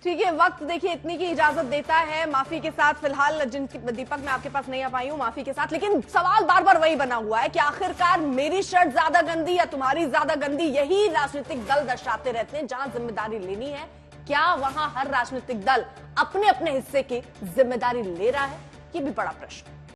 A: ठीक है, वक्त देखिए इतनी की इजाजत देता है। माफी के साथ फिलहाल जिनकी दीपक मैं आपके पास नहीं आ पाई हूं, माफी के साथ, लेकिन सवाल बार बार वही बना हुआ है कि आखिरकार मेरी शर्ट ज्यादा गंदी या तुम्हारी ज्यादा गंदी, यही राजनीतिक दल दर्शाते रहते हैं। जहां जिम्मेदारी लेनी है, क्या वहां हर राजनीतिक दल अपने अपने हिस्से की जिम्मेदारी ले रहा है? ये भी बड़ा प्रश्न है।